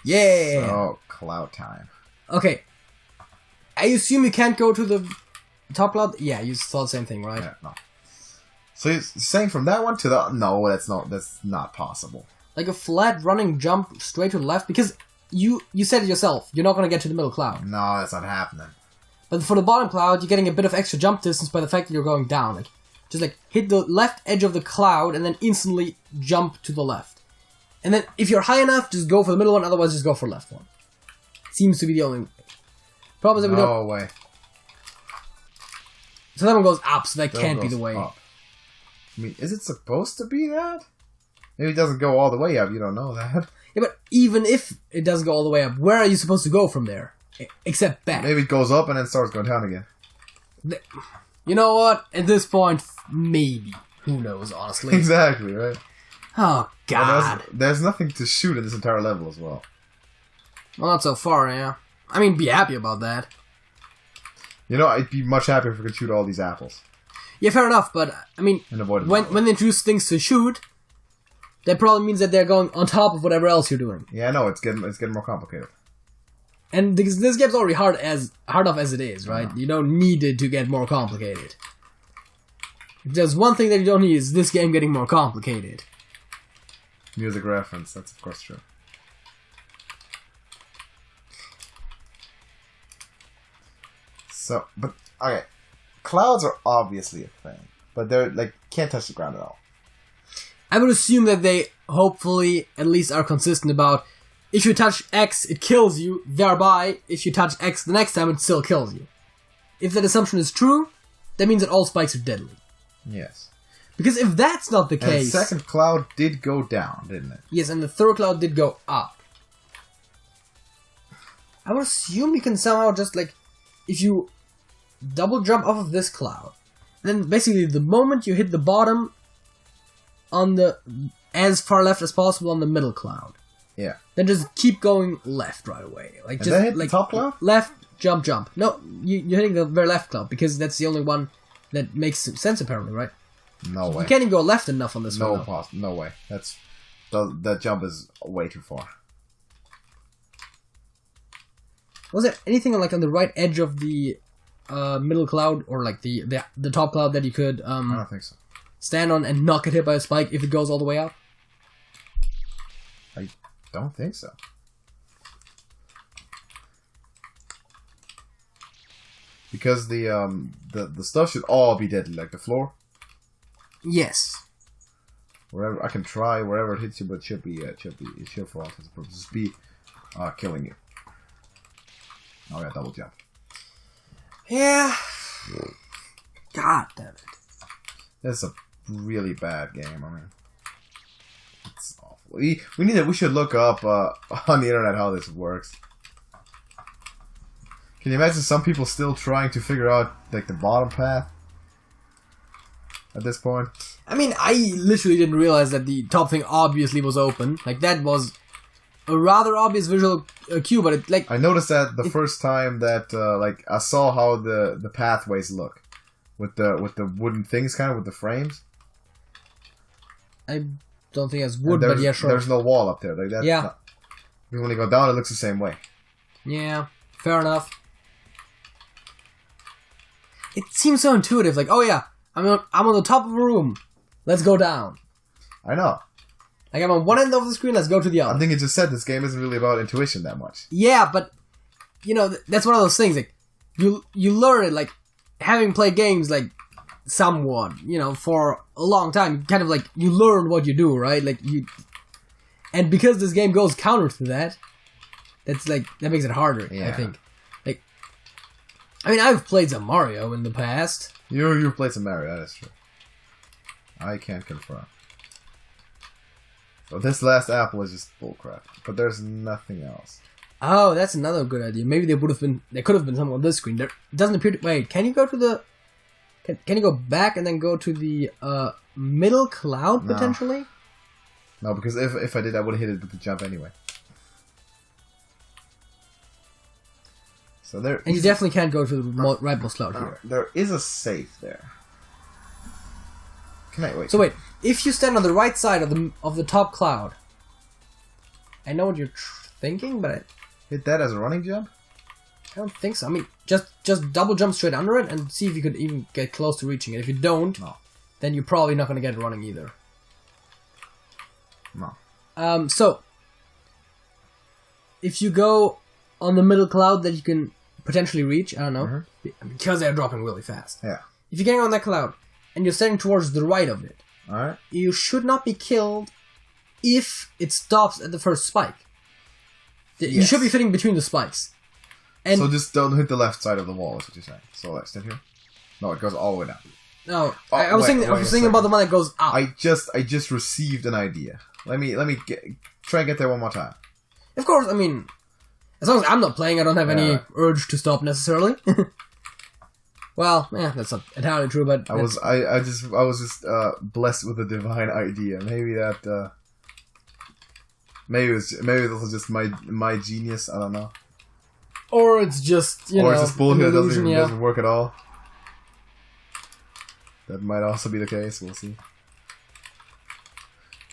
Yeah! So, cloud time. Okay. I assume you can't go to the top cloud? Yeah, you thought the same thing, right? Yeah, no. So you're saying from that one to the... No, that's not possible. Like a flat running jump straight to the left? Because you said it yourself, you're not going to get to the middle cloud. No, that's not happening. But for the bottom cloud, you're getting a bit of extra jump distance by the fact that you're going down. Like, just like hit the left edge of the cloud and then instantly jump to the left. And then if you're high enough, just go for the middle one, otherwise just go for the left one. Seems to be the only way. Problem is that we don't... No way. So that one goes up, so that can't be the way. Up. I mean, is it supposed to be that? Maybe it doesn't go all the way up, you don't know that. Yeah, but even if it doesn't go all the way up, where are you supposed to go from there? Except back. Maybe it goes up and then starts going down again. You know what? At this point, maybe. Who knows, honestly. Exactly, right? Oh, God. There's nothing to shoot in this entire level as well. Well, not so far, yeah. I mean, be happy about that. You know, I'd be much happier if we could shoot all these apples. Yeah, fair enough, but, I mean, when they introduce things to shoot, that probably means that they're going on top of whatever else you're doing. Yeah, I know, it's getting more complicated. And this game's already hard enough as it is, right? You don't need it to get more complicated. If there's one thing that you don't need is this game getting more complicated. Music reference, that's of course true. So, but, okay. Clouds are obviously a thing, but they're, like, can't touch the ground at all. I would assume that they, hopefully, at least are consistent about, if you touch X, it kills you, thereby, if you touch X the next time, it still kills you. If that assumption is true, that means that all spikes are deadly. Yes. Because if that's not the case... And the second cloud did go down, didn't it? Yes, and the third cloud did go up. I would assume you can somehow just, like, if you double jump off of this cloud, then basically the moment you hit the bottom on the as far left as possible on the middle cloud, yeah, then just keep going left right away. Like, and just then hit like the top cloud? Left, jump. No, you're hitting the very left cloud because that's the only one that makes sense apparently, right? No way. You can't even go left enough on this one. No way. That jump is way too far. Was there anything like on the right edge of the middle cloud or like the top cloud that you could I don't think so. Stand on and not get hit by a spike if it goes all the way up? I don't think so. Because the stuff should all be deadly, like the floor. Yes. Wherever I can try wherever it hits you, but it should for all intents and purposes be killing you. Oh yeah, double jump. Yeah. God damn it. This is a really bad game. I mean, it's awful. We should look up on the internet how this works. Can you imagine some people still trying to figure out like the bottom path at this point? I mean, I literally didn't realize that the top thing obviously was open. Like that was a rather obvious visual cue, but it like I noticed that the first time that like I saw how the pathways look with the wooden things, kind of with the frames. I don't think it's wood, but yeah, sure. There's no wall up there. Like that. Yeah. Because when you go down, it looks the same way. Yeah, fair enough. It seems so intuitive. Like, oh yeah, I'm on the top of a room. Let's go down. I know. Like, I'm on one end of the screen. Let's go to the other. I think it just said this game isn't really about intuition that much. Yeah, but you know that's one of those things. Like, you learn it. Like, having played games like somewhat, you know, for a long time, kind of like you learn what you do, right? Like you, and because this game goes counter to that, that's like that makes it harder. Yeah. I think. Like, I mean, I've played some Mario in the past. You've played some Mario. That's true. I can't confirm. So this last apple is just bullcrap. But there's nothing else. Oh, that's another good idea. Maybe there could have been something on this screen. There doesn't appear to... Wait, can you go to the... Can you go back and then go to the middle cloud, potentially? No, because if I did, I would have hit it with the jump anyway. So there... And you definitely can't go to the rightmost cloud here. There is a safe there. Can I... Wait. So wait, if you stand on the right side of the top cloud... I know what you're thinking, but... Hit that as a running jump? I don't think so. I mean, just double jump straight under it and see if you could even get close to reaching it. If you don't, then you're probably not going to get it running either. No. So, if you go on the middle cloud that you can potentially reach, I don't know, because they're dropping really fast. Yeah. If you're getting on that cloud and you're standing towards the right of it, alright, you should not be killed if it stops at the first spike. You should be fitting between the spikes. And so just don't hit the left side of the wall, is what you're saying. So let's stand here. No, it goes all the way down. No, I was thinking about the one that goes up. I just received an idea. Let me try and get there one more time. Of course, I mean, as long as I'm not playing, I don't have any urge to stop necessarily. Well, that's not entirely true, but I was just blessed with a divine idea. Maybe that maybe it was just my genius. I don't know. Or it's just it's just bullshit. Doesn't work at all. That might also be the case. We'll see.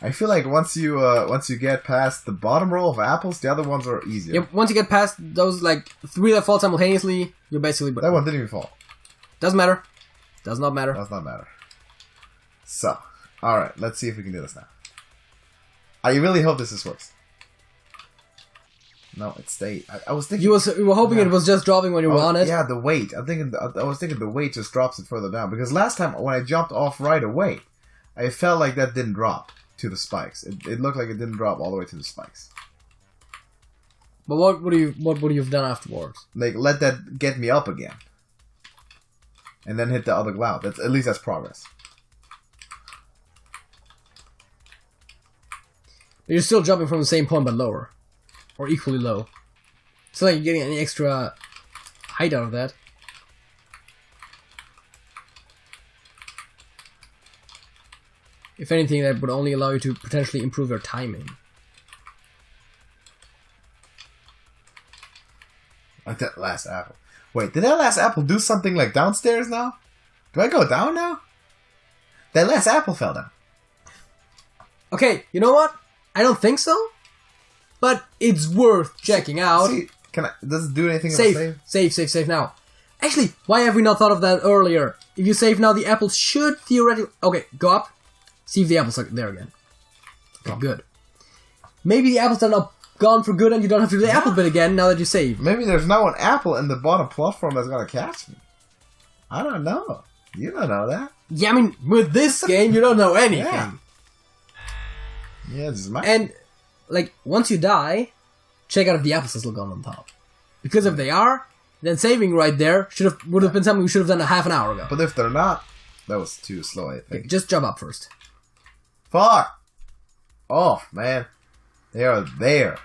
I feel like once you get past the bottom row of apples, the other ones are easier. Yep. Once you get past those like 3 that fall simultaneously, you're basically. That one didn't even fall. Doesn't matter. Does not matter. Does not matter. So, all right. Let's see if we can do this now. I really hope this works. No, it stayed. I was thinking... You were hoping it was just dropping when you were on it? Yeah, the weight. I was thinking the weight just drops it further down. Because last time, when I jumped off right away, I felt like that didn't drop to the spikes. It looked like it didn't drop all the way to the spikes. But what would you have done afterwards? Like, let that get me up again. And then hit the other cloud. At least that's progress. But you're still jumping from the same point but lower. Or equally low. It's not like you're getting any extra height out of that. If anything, that would only allow you to potentially improve your timing. Like that last apple. Wait, did that last apple do something like downstairs now? Do I go down now? That last apple fell down. Okay, you know what? I don't think so. But it's worth checking out. See, does it do anything? Save now. Actually, why have we not thought of that earlier? If you save now, the apples should theoretically... Okay, go up. See if the apples are there again. Okay, good. Maybe the apples are not gone for good and you don't have to do the apple bit again now that you save. Maybe there's now an apple in the bottom platform that's gonna catch me. I don't know. You don't know that. Yeah, I mean, with this game, you don't know anything. Yeah, this is my... And... Like, once you die, check out if the apples are still gone on top. Because if they are, then saving right there would have been something we should have done a half an hour ago. But if they're not, that was too slow, I think. Okay, just jump up first. Fuck! Oh, man. They are there.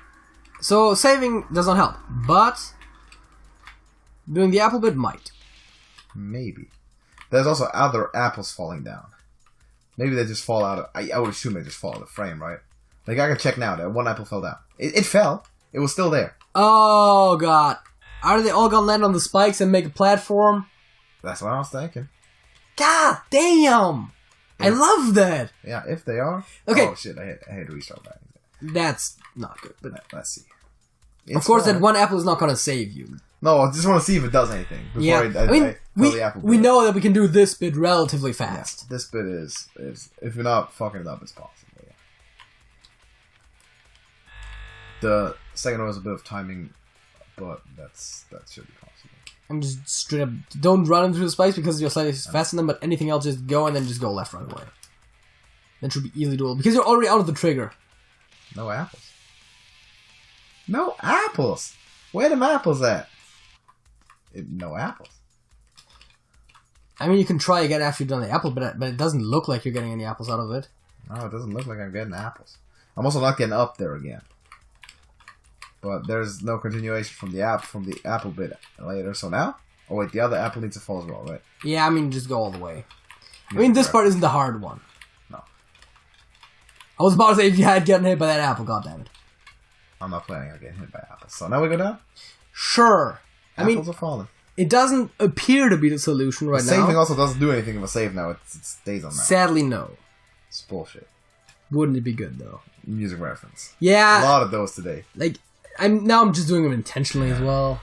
So, saving does not help. But, doing the apple bit might. Maybe. There's also other apples falling down. Maybe they just fall out of... I would assume they just fall out of the frame, right? Like, I can check now that one apple fell down. It fell. It was still there. Oh, God. Are they all gonna land on the spikes and make a platform? That's what I was thinking. God damn! I love that! Yeah, if they are. Okay. Oh, shit. I had to restart that. That's not good, but... Let's see. Of course, that one apple is not gonna save you. No, I just want to see if it does anything. Before we know that we can do this bit relatively fast. Yeah, this bit is if you're not fucking it up, it's possible. Yeah. The second one was a bit of timing, but that should be possible. I'm just straight up, don't run into the spikes because you're slightly faster than them, but anything else, just go and then just go left right away. That should be easily doable because you're already out of the trigger. No apples. No apples. Where them apples at? No apples. I mean, you can try again after you've done the apple, but it doesn't look like you're getting any apples out of it. No, it doesn't look like I'm getting apples. I'm also not getting up there again. But there's no continuation from the apple bit later. So now? Oh wait, the other apple needs to fall as well, right? Yeah, I mean, just go all the way. I mean, this part isn't the hard one. No. I was about to say if you had gotten hit by that apple, goddammit. I'm not planning on getting hit by apples. So now we go down? Sure. Apples are falling. It doesn't appear to be the solution right now. Saving also doesn't do anything if I save now. It stays on that. Sadly, no. It's bullshit. Wouldn't it be good, though? Music reference. Yeah. A lot of those today. Like, I'm just doing them intentionally as well.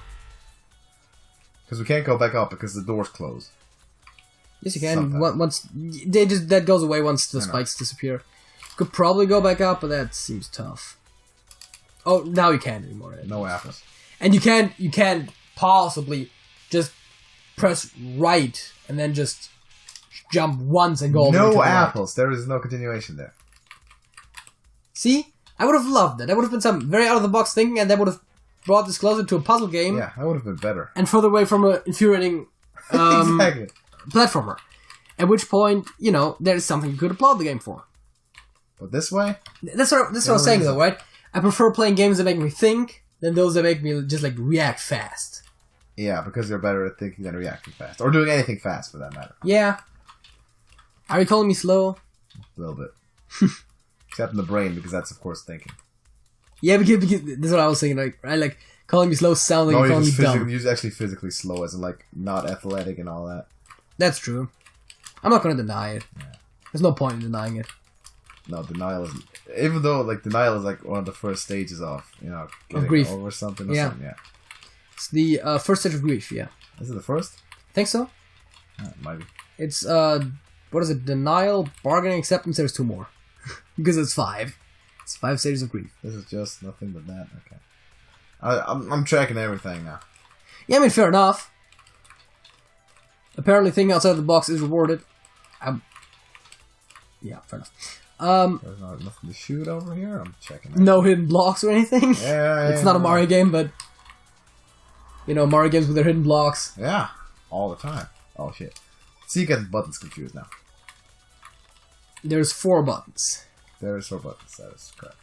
Because we can't go back up because the door's closed. Yes, you can. That goes away once the spikes disappear. Could probably go back up, but that seems tough. Oh, now you can't anymore. No apples. And you can't possibly just press right and then just jump once and go all the way to the right. No apples. There is no continuation there. See? I would have loved it. That would have been some very out-of-the-box thinking, and that would have brought this closer to a puzzle game. Yeah, that would have been better. And further away from an infuriating exactly. platformer. At which point, there is something you could applaud the game for. But this way? That's what I was saying, though, right? I prefer playing games that make me think than those that make me just, react fast. Yeah, because you're better at thinking than reacting fast. Or doing anything fast, for that matter. Yeah. Are you calling me slow? A little bit. Except in the brain, because that's, of course, thinking. Yeah, because that's what I was thinking, right? Calling me slow sounds like you're calling me dumb. You're actually physically slow, as in, not athletic and all that. That's true. I'm not going to deny it. Yeah. There's no point in denying it. No, denial isn't. Even though, denial is, one of the first stages of, getting grief. over something or something, yeah. It's the first stage of grief, yeah. Is it the first? I think so. It might be. It's, what is it? Denial, bargaining, acceptance, there's 2 more. Because it's 5. It's 5 stages of grief. This is just nothing but that, okay. I'm tracking everything now. Yeah, I mean, fair enough. Apparently, thinking outside the box is rewarded. Yeah, fair enough. There's not nothing to shoot over here. I'm checking. No hidden blocks or anything. Yeah, it's not a Mario game, but Mario games with their hidden blocks. Yeah, all the time. Oh shit! See, you get buttons confused now. There's 4 buttons. There's 4 buttons. That is correct.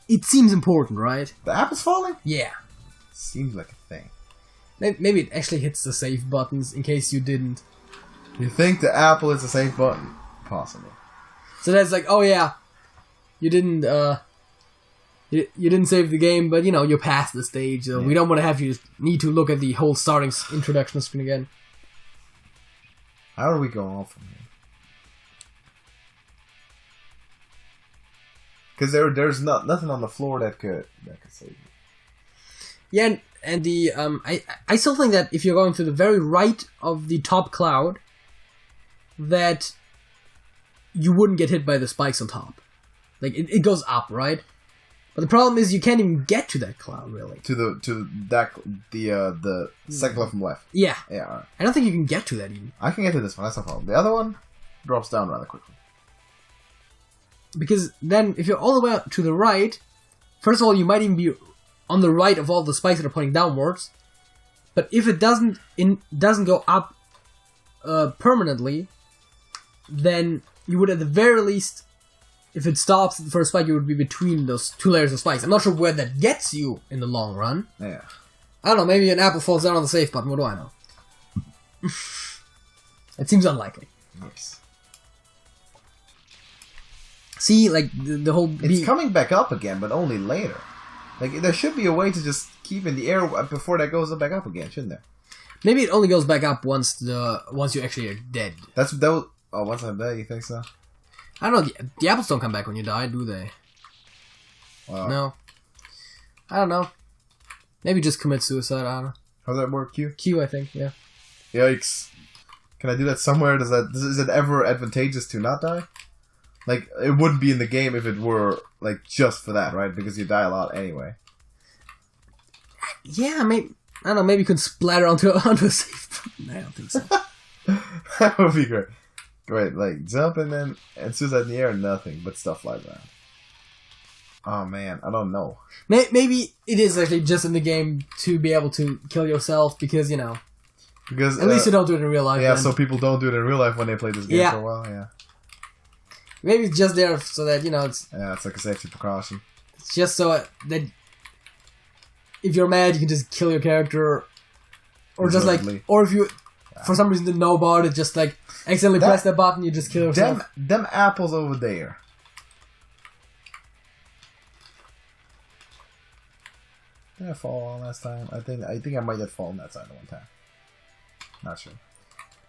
It seems important, right? The apple's falling? Yeah. Seems like a thing. Maybe it actually hits the save buttons in case you didn't. You think the apple is a safe button? Possible. So that's oh yeah, you didn't you didn't save the game, but you passed the stage. So we don't want to have you need to look at the whole starting introduction screen again. How are we going on from here? Because there's nothing on the floor that could save you. Yeah, and the I still think that if you're going to the very right of the top cloud, that you wouldn't get hit by the spikes on top. It goes up, right? But the problem is you can't even get to that cloud, really. The second left from left. Yeah. Yeah, alright. I don't think you can get to that even. I can get to this one, that's no problem. The other one drops down rather quickly. Because then, if you're all the way to the right, first of all, you might even be on the right of all the spikes that are pointing downwards. But if it doesn't go up permanently, then you would at the very least, if it stops at the first spike, you would be between those 2 layers of spikes. I'm not sure where that gets you in the long run. Yeah. I don't know, maybe an apple falls down on the safe button, what do I know? It seems unlikely. Yes. See, like, the whole... It's coming back up again, but only later. Like, there should be a way to just keep in the air before that goes back up again, shouldn't there? Maybe it only goes back up once you actually are dead. Once I'm dead, you think so? I don't know, the apples don't come back when you die, do they? Wow. No. I don't know. Maybe just commit suicide, I don't know. How does that work, Q? Q, I think, yeah. Yikes. Can I do that somewhere? Is it ever advantageous to not die? Like, it wouldn't be in the game if it were, like, just for that, right? Because you die a lot anyway. Yeah, maybe... I don't know, maybe you could splatter onto a safe... I don't think so. That would be great. Great, like, jump and suicide in the air, nothing, but stuff like that. Oh, man, I don't know. Maybe it is actually just in the game to be able to kill yourself, because, you know... Because, at least you don't do it in real life. Yeah, so people don't do it in real life when they play this game for a while, yeah. Maybe it's just there so that, you know, it's... Yeah, it's like a safety precaution. It's just so that if you're mad, you can just kill your character. Or just like... Or if you, for some reason, didn't know about it, just like accidentally press that button, you just kill yourself. Them apples over there. Did I fall on last time? I think I might have fallen that side one time. Not sure.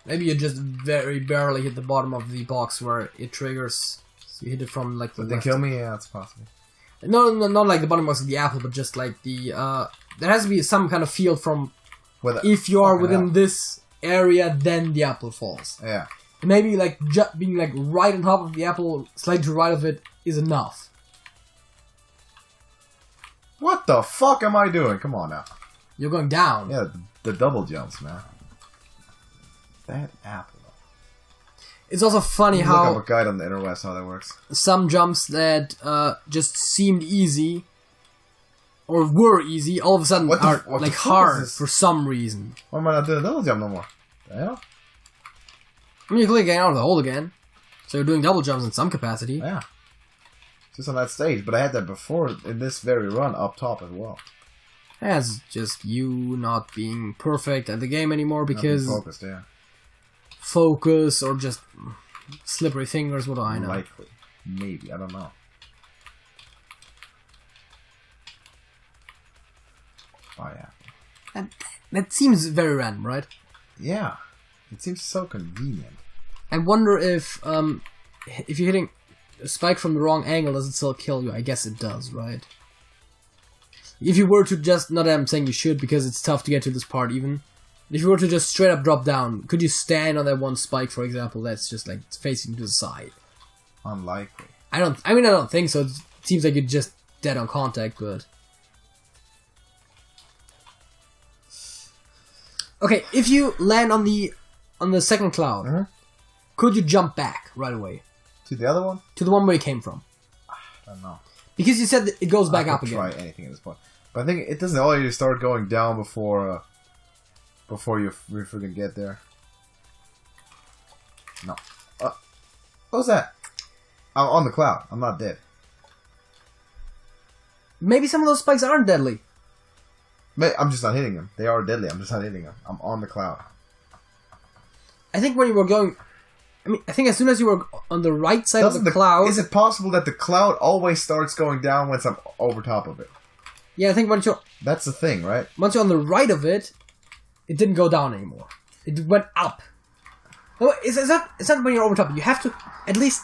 Maybe you just very barely hit the bottom of the box where it triggers. So you hit it from like the left. They kill me? Yeah, it's possible. No, not like the bottom box of the apple, but just like the... there has to be some kind of field from... If you are within this area, then the apple falls. Yeah. Maybe like being like right on top of the apple, slightly to the right of it, is enough. What the fuck am I doing? Come on now. You're going down. Yeah, the double jumps, man. That apple. It's also funny how... Look up a guide on the interwebs how that works. Some jumps that just seemed easy, or were easy, all of a sudden are like hard for some reason. Why am I not doing a double jump no more? The hell? I mean, you're getting out of the hole again. So you're doing double jumps in some capacity. Yeah. Just on that stage. But I had that before in this very run up top as well. That's just you not being perfect at the game anymore because... Not being focused, yeah. Focus or just slippery fingers, what do I know? Likely. Maybe. I don't know. Oh, yeah. That seems very random, right? Yeah. It seems so convenient. I wonder if you're hitting a spike from the wrong angle, does it still kill you? I guess it does, right? If you were to just... Not that I'm saying you should, because it's tough to get to this part even. If you were to just straight up drop down, could you stand on that one spike, for example, that's just like facing to the side? Unlikely. I don't think so. It seems like you're just dead on contact, but... Okay, if you land on the second cloud, could you jump back right away? To the other one? To the one where you came from. I don't know. Because you said that it goes back up again. I could try anything at this point. But I think it doesn't allow you to start going down before you freaking get there. No. What was that? I'm on the cloud. I'm not dead. Maybe some of those spikes aren't deadly. I'm just not hitting them. They are deadly. I'm just not hitting them. I'm on the cloud. I think when you were going... I think as soon as you were on the right side of the cloud... Is it possible that the cloud always starts going down once I'm over top of it? Yeah, I think once you're... That's the thing, right? Once you're on the right of it, it didn't go down anymore. It went up. No, it's not when you're over top. You have to at least...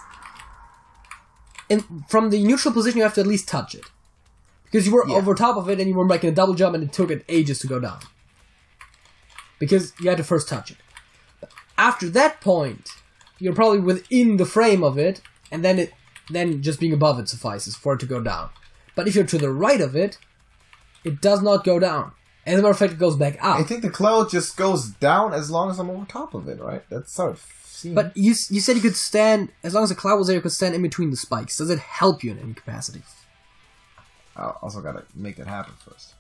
from the neutral position, you have to at least touch it. Because you were over top of it and you were making a double jump and it took it ages to go down. Because you had to first touch it. After that point, you're probably within the frame of it, and then just being above it suffices for it to go down. But if you're to the right of it, it does not go down. As a matter of fact, it goes back up. I think the cloud just goes down as long as I'm over top of it, right? That's how it seems. But you said you could stand, as long as the cloud was there, you could stand in between the spikes. Does it help you in any capacity? I also gotta make that happen first.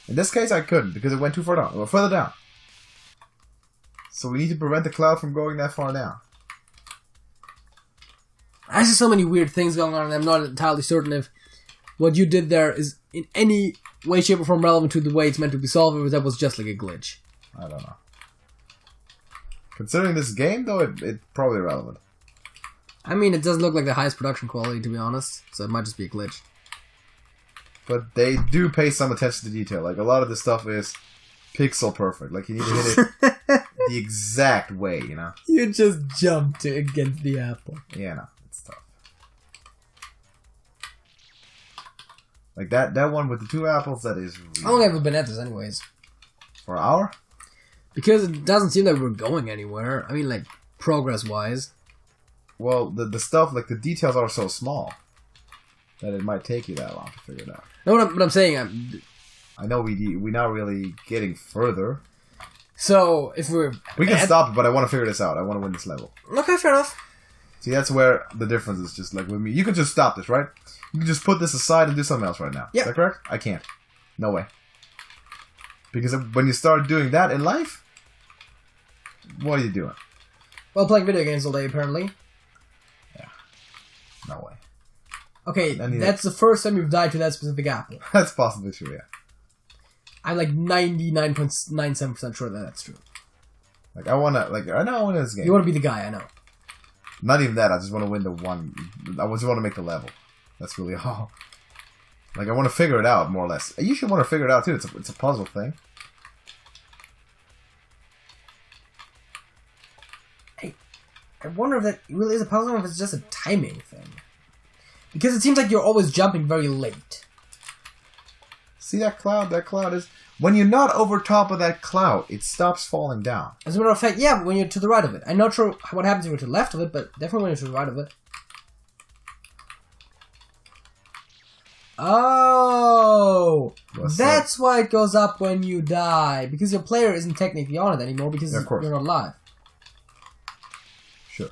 In this case, I couldn't, because it went too far down. It went further down. So we need to prevent the cloud from going that far down. There's just so many weird things going on, and I'm not entirely certain if what you did there is in any way, shape, or form relevant to the way it's meant to be solved, or that was just like a glitch. I don't know. Considering this game, though, it's probably relevant. I mean, it doesn't look like the highest production quality, to be honest, so it might just be a glitch. But they do pay some attention to detail. Like, a lot of this stuff is pixel perfect. Like, you need to hit it the exact way, you know? You just jumped against the apple. Yeah, no, it's tough. Like, that one with the 2 apples, that is really... How long have we been at this, anyways? For an hour? Because it doesn't seem like we're going anywhere. I mean, like, progress-wise. Well, the stuff, like, the details are so small that it might take you that long to figure it out. No, what I'm saying... I know we're not really getting further. So, if we're... We can stop it, but I want to figure this out. I want to win this level. Okay, fair enough. See, that's where the difference is just, like, with me. You can just stop this, right? You can just put this aside and do something else right now. Yep. Is that correct? I can't. No way. Because when you start doing that in life, what are you doing? Well, playing video games all day, apparently. Yeah. No way. Okay, that's the first time you've died to that specific apple. That's possibly true, yeah. I'm like 99.97% sure that that's true. Like, I want to, like, I know I want to win this game. You want to be the guy, I know. Not even that, I just want to win the one. I just want to make the level. That's really all. Like, I want to figure it out, more or less. You should want to figure it out, too. It's a puzzle thing. I wonder if that really is a puzzle or if it's just a timing thing. Because it seems like you're always jumping very late. See that cloud? That cloud is... When you're not over top of that cloud, it stops falling down. As a matter of fact, yeah, but when you're to the right of it. I'm not sure what happens when you're to the left of it, but definitely when you're to the right of it. Oh! That's why it goes up when you die. Because your player isn't technically on it anymore because you're not alive. Sure.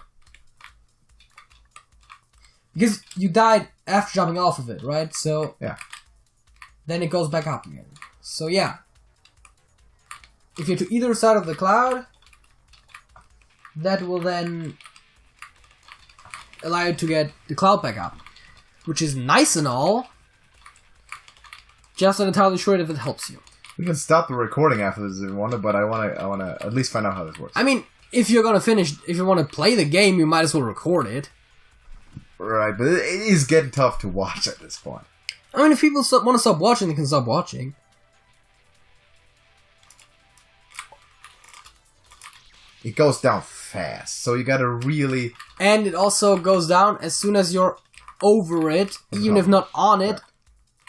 Because you died after jumping off of it, right? So... Yeah. Then it goes back up again. So yeah. If you're to either side of the cloud, that will then allow you to get the cloud back up. Which is nice and all. Just not entirely sure if it helps you. We can stop the recording after this if you want to, but I want to at least find out how this works. I mean, if you're gonna finish, if you want to play the game, you might as well record it. Right, but it is getting tough to watch at this point. I mean, if people want to stop watching, they can stop watching. It goes down fast, so you gotta really... And it also goes down as soon as you're over it, even if not on it,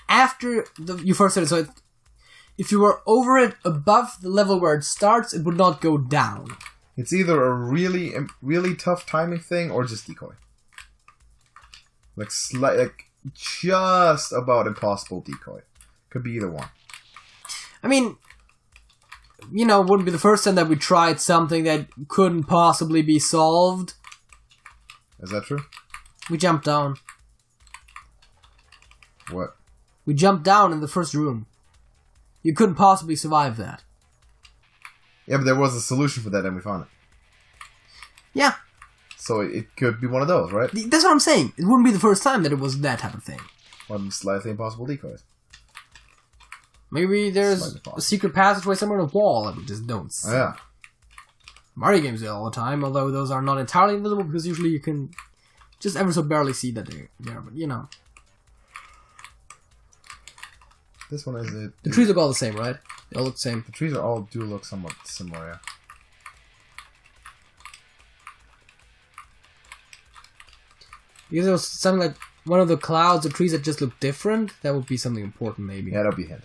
after you first hit it. So if you were over it above the level where it starts, it would not go down. It's either a really, really tough timing thing or just decoy. Like just about impossible decoy. Could be either one. I mean, you know, it wouldn't be the first time that we tried something that couldn't possibly be solved. Is that true? We jumped down. What? We jumped down in the first room. You couldn't possibly survive that. Yeah, but there was a solution for that and we found it. Yeah. So it could be one of those, right? That's what I'm saying. It wouldn't be the first time that it was that type of thing. One slightly impossible decoys. Maybe there's a secret passageway somewhere in the wall that we just don't see. Oh, yeah. Mario games do it all the time, although those are not entirely invisible because usually you can just ever so barely see that they're there, but you know. This one is it. The trees look all the same, right? They all look the same. The trees all do look somewhat similar, yeah. Because there was something like one of the clouds or trees that just look different, that would be something important, maybe. Yeah, that'll be a hint.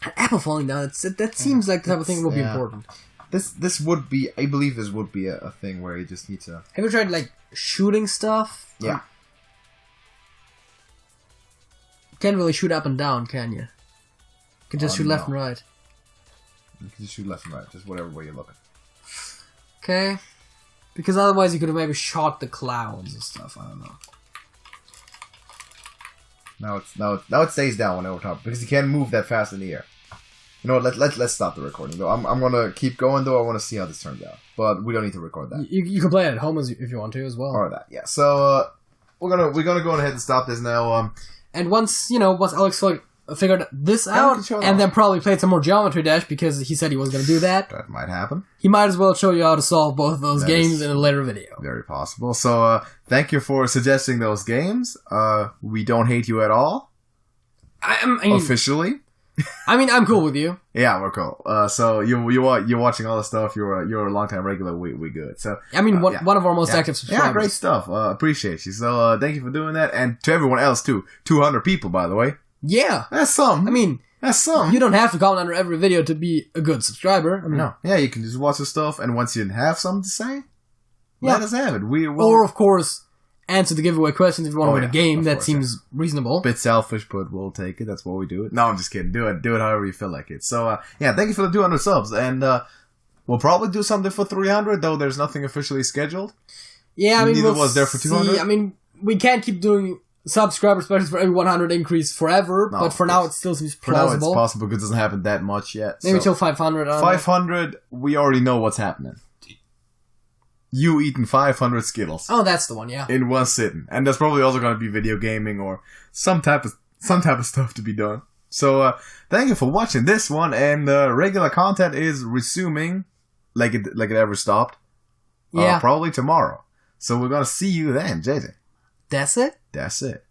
An apple falling down, that seems like the type of thing that would be important. This would be, I believe this would be a thing where you just need to... Have you tried, like, shooting stuff? Yeah. You can't really shoot up and down, can you? You can just shoot left and right. You can just shoot left and right, just whatever way you're looking. Okay. Because otherwise you could have maybe shot the clouds and stuff, I don't know. Now it stays down when over top, because you can't move that fast in the air. You know what, let's stop the recording though. I'm gonna keep going though, I wanna see how this turns out. But we don't need to record that. You can play it at home if you want to as well. Or that, yeah. So we're gonna go ahead and stop this now. And once Alex figured this out, and then probably played some more Geometry Dash because he said he was going to do that. That might happen. He might as well show you how to solve both of those games in a later video. Very possible. So, thank you for suggesting those games. We don't hate you at all. I mean, officially. I mean, I'm cool with you. Yeah, we're cool. So you're watching all the stuff. You're a long-time regular. We good. So I mean, one of our most active subscribers. Yeah, great stuff. Appreciate you. So thank you for doing that, and to everyone else too. 200 people, by the way. Yeah, that's some. I mean, that's some. You don't have to comment under every video to be a good subscriber. I mean, no. Yeah, you can just watch the stuff, and once you have something to say, let us have it. Or of course, answer the giveaway questions if you want to win a game. That seems reasonable. Bit selfish, but we'll take it. That's why we do it. No, I'm just kidding. Do it however you feel like it. So thank you for the 200 subs, and we'll probably do something for 300. Though there's nothing officially scheduled. Yeah, I mean, neither was there for 200. I mean, we can't keep doing subscriber specials for every 100 increase forever, but for now it still seems plausible. For now it's possible because it doesn't happen that much yet. Maybe till 500. 500, we already know what's happening. You eating 500 Skittles. Oh, that's the one, yeah. In one sitting. And there's probably also going to be video gaming or some type of stuff to be done. So, thank you for watching this one, and regular content is resuming like it ever stopped. Yeah. Probably tomorrow. So we're going to see you then, JJ. That's it? That's it.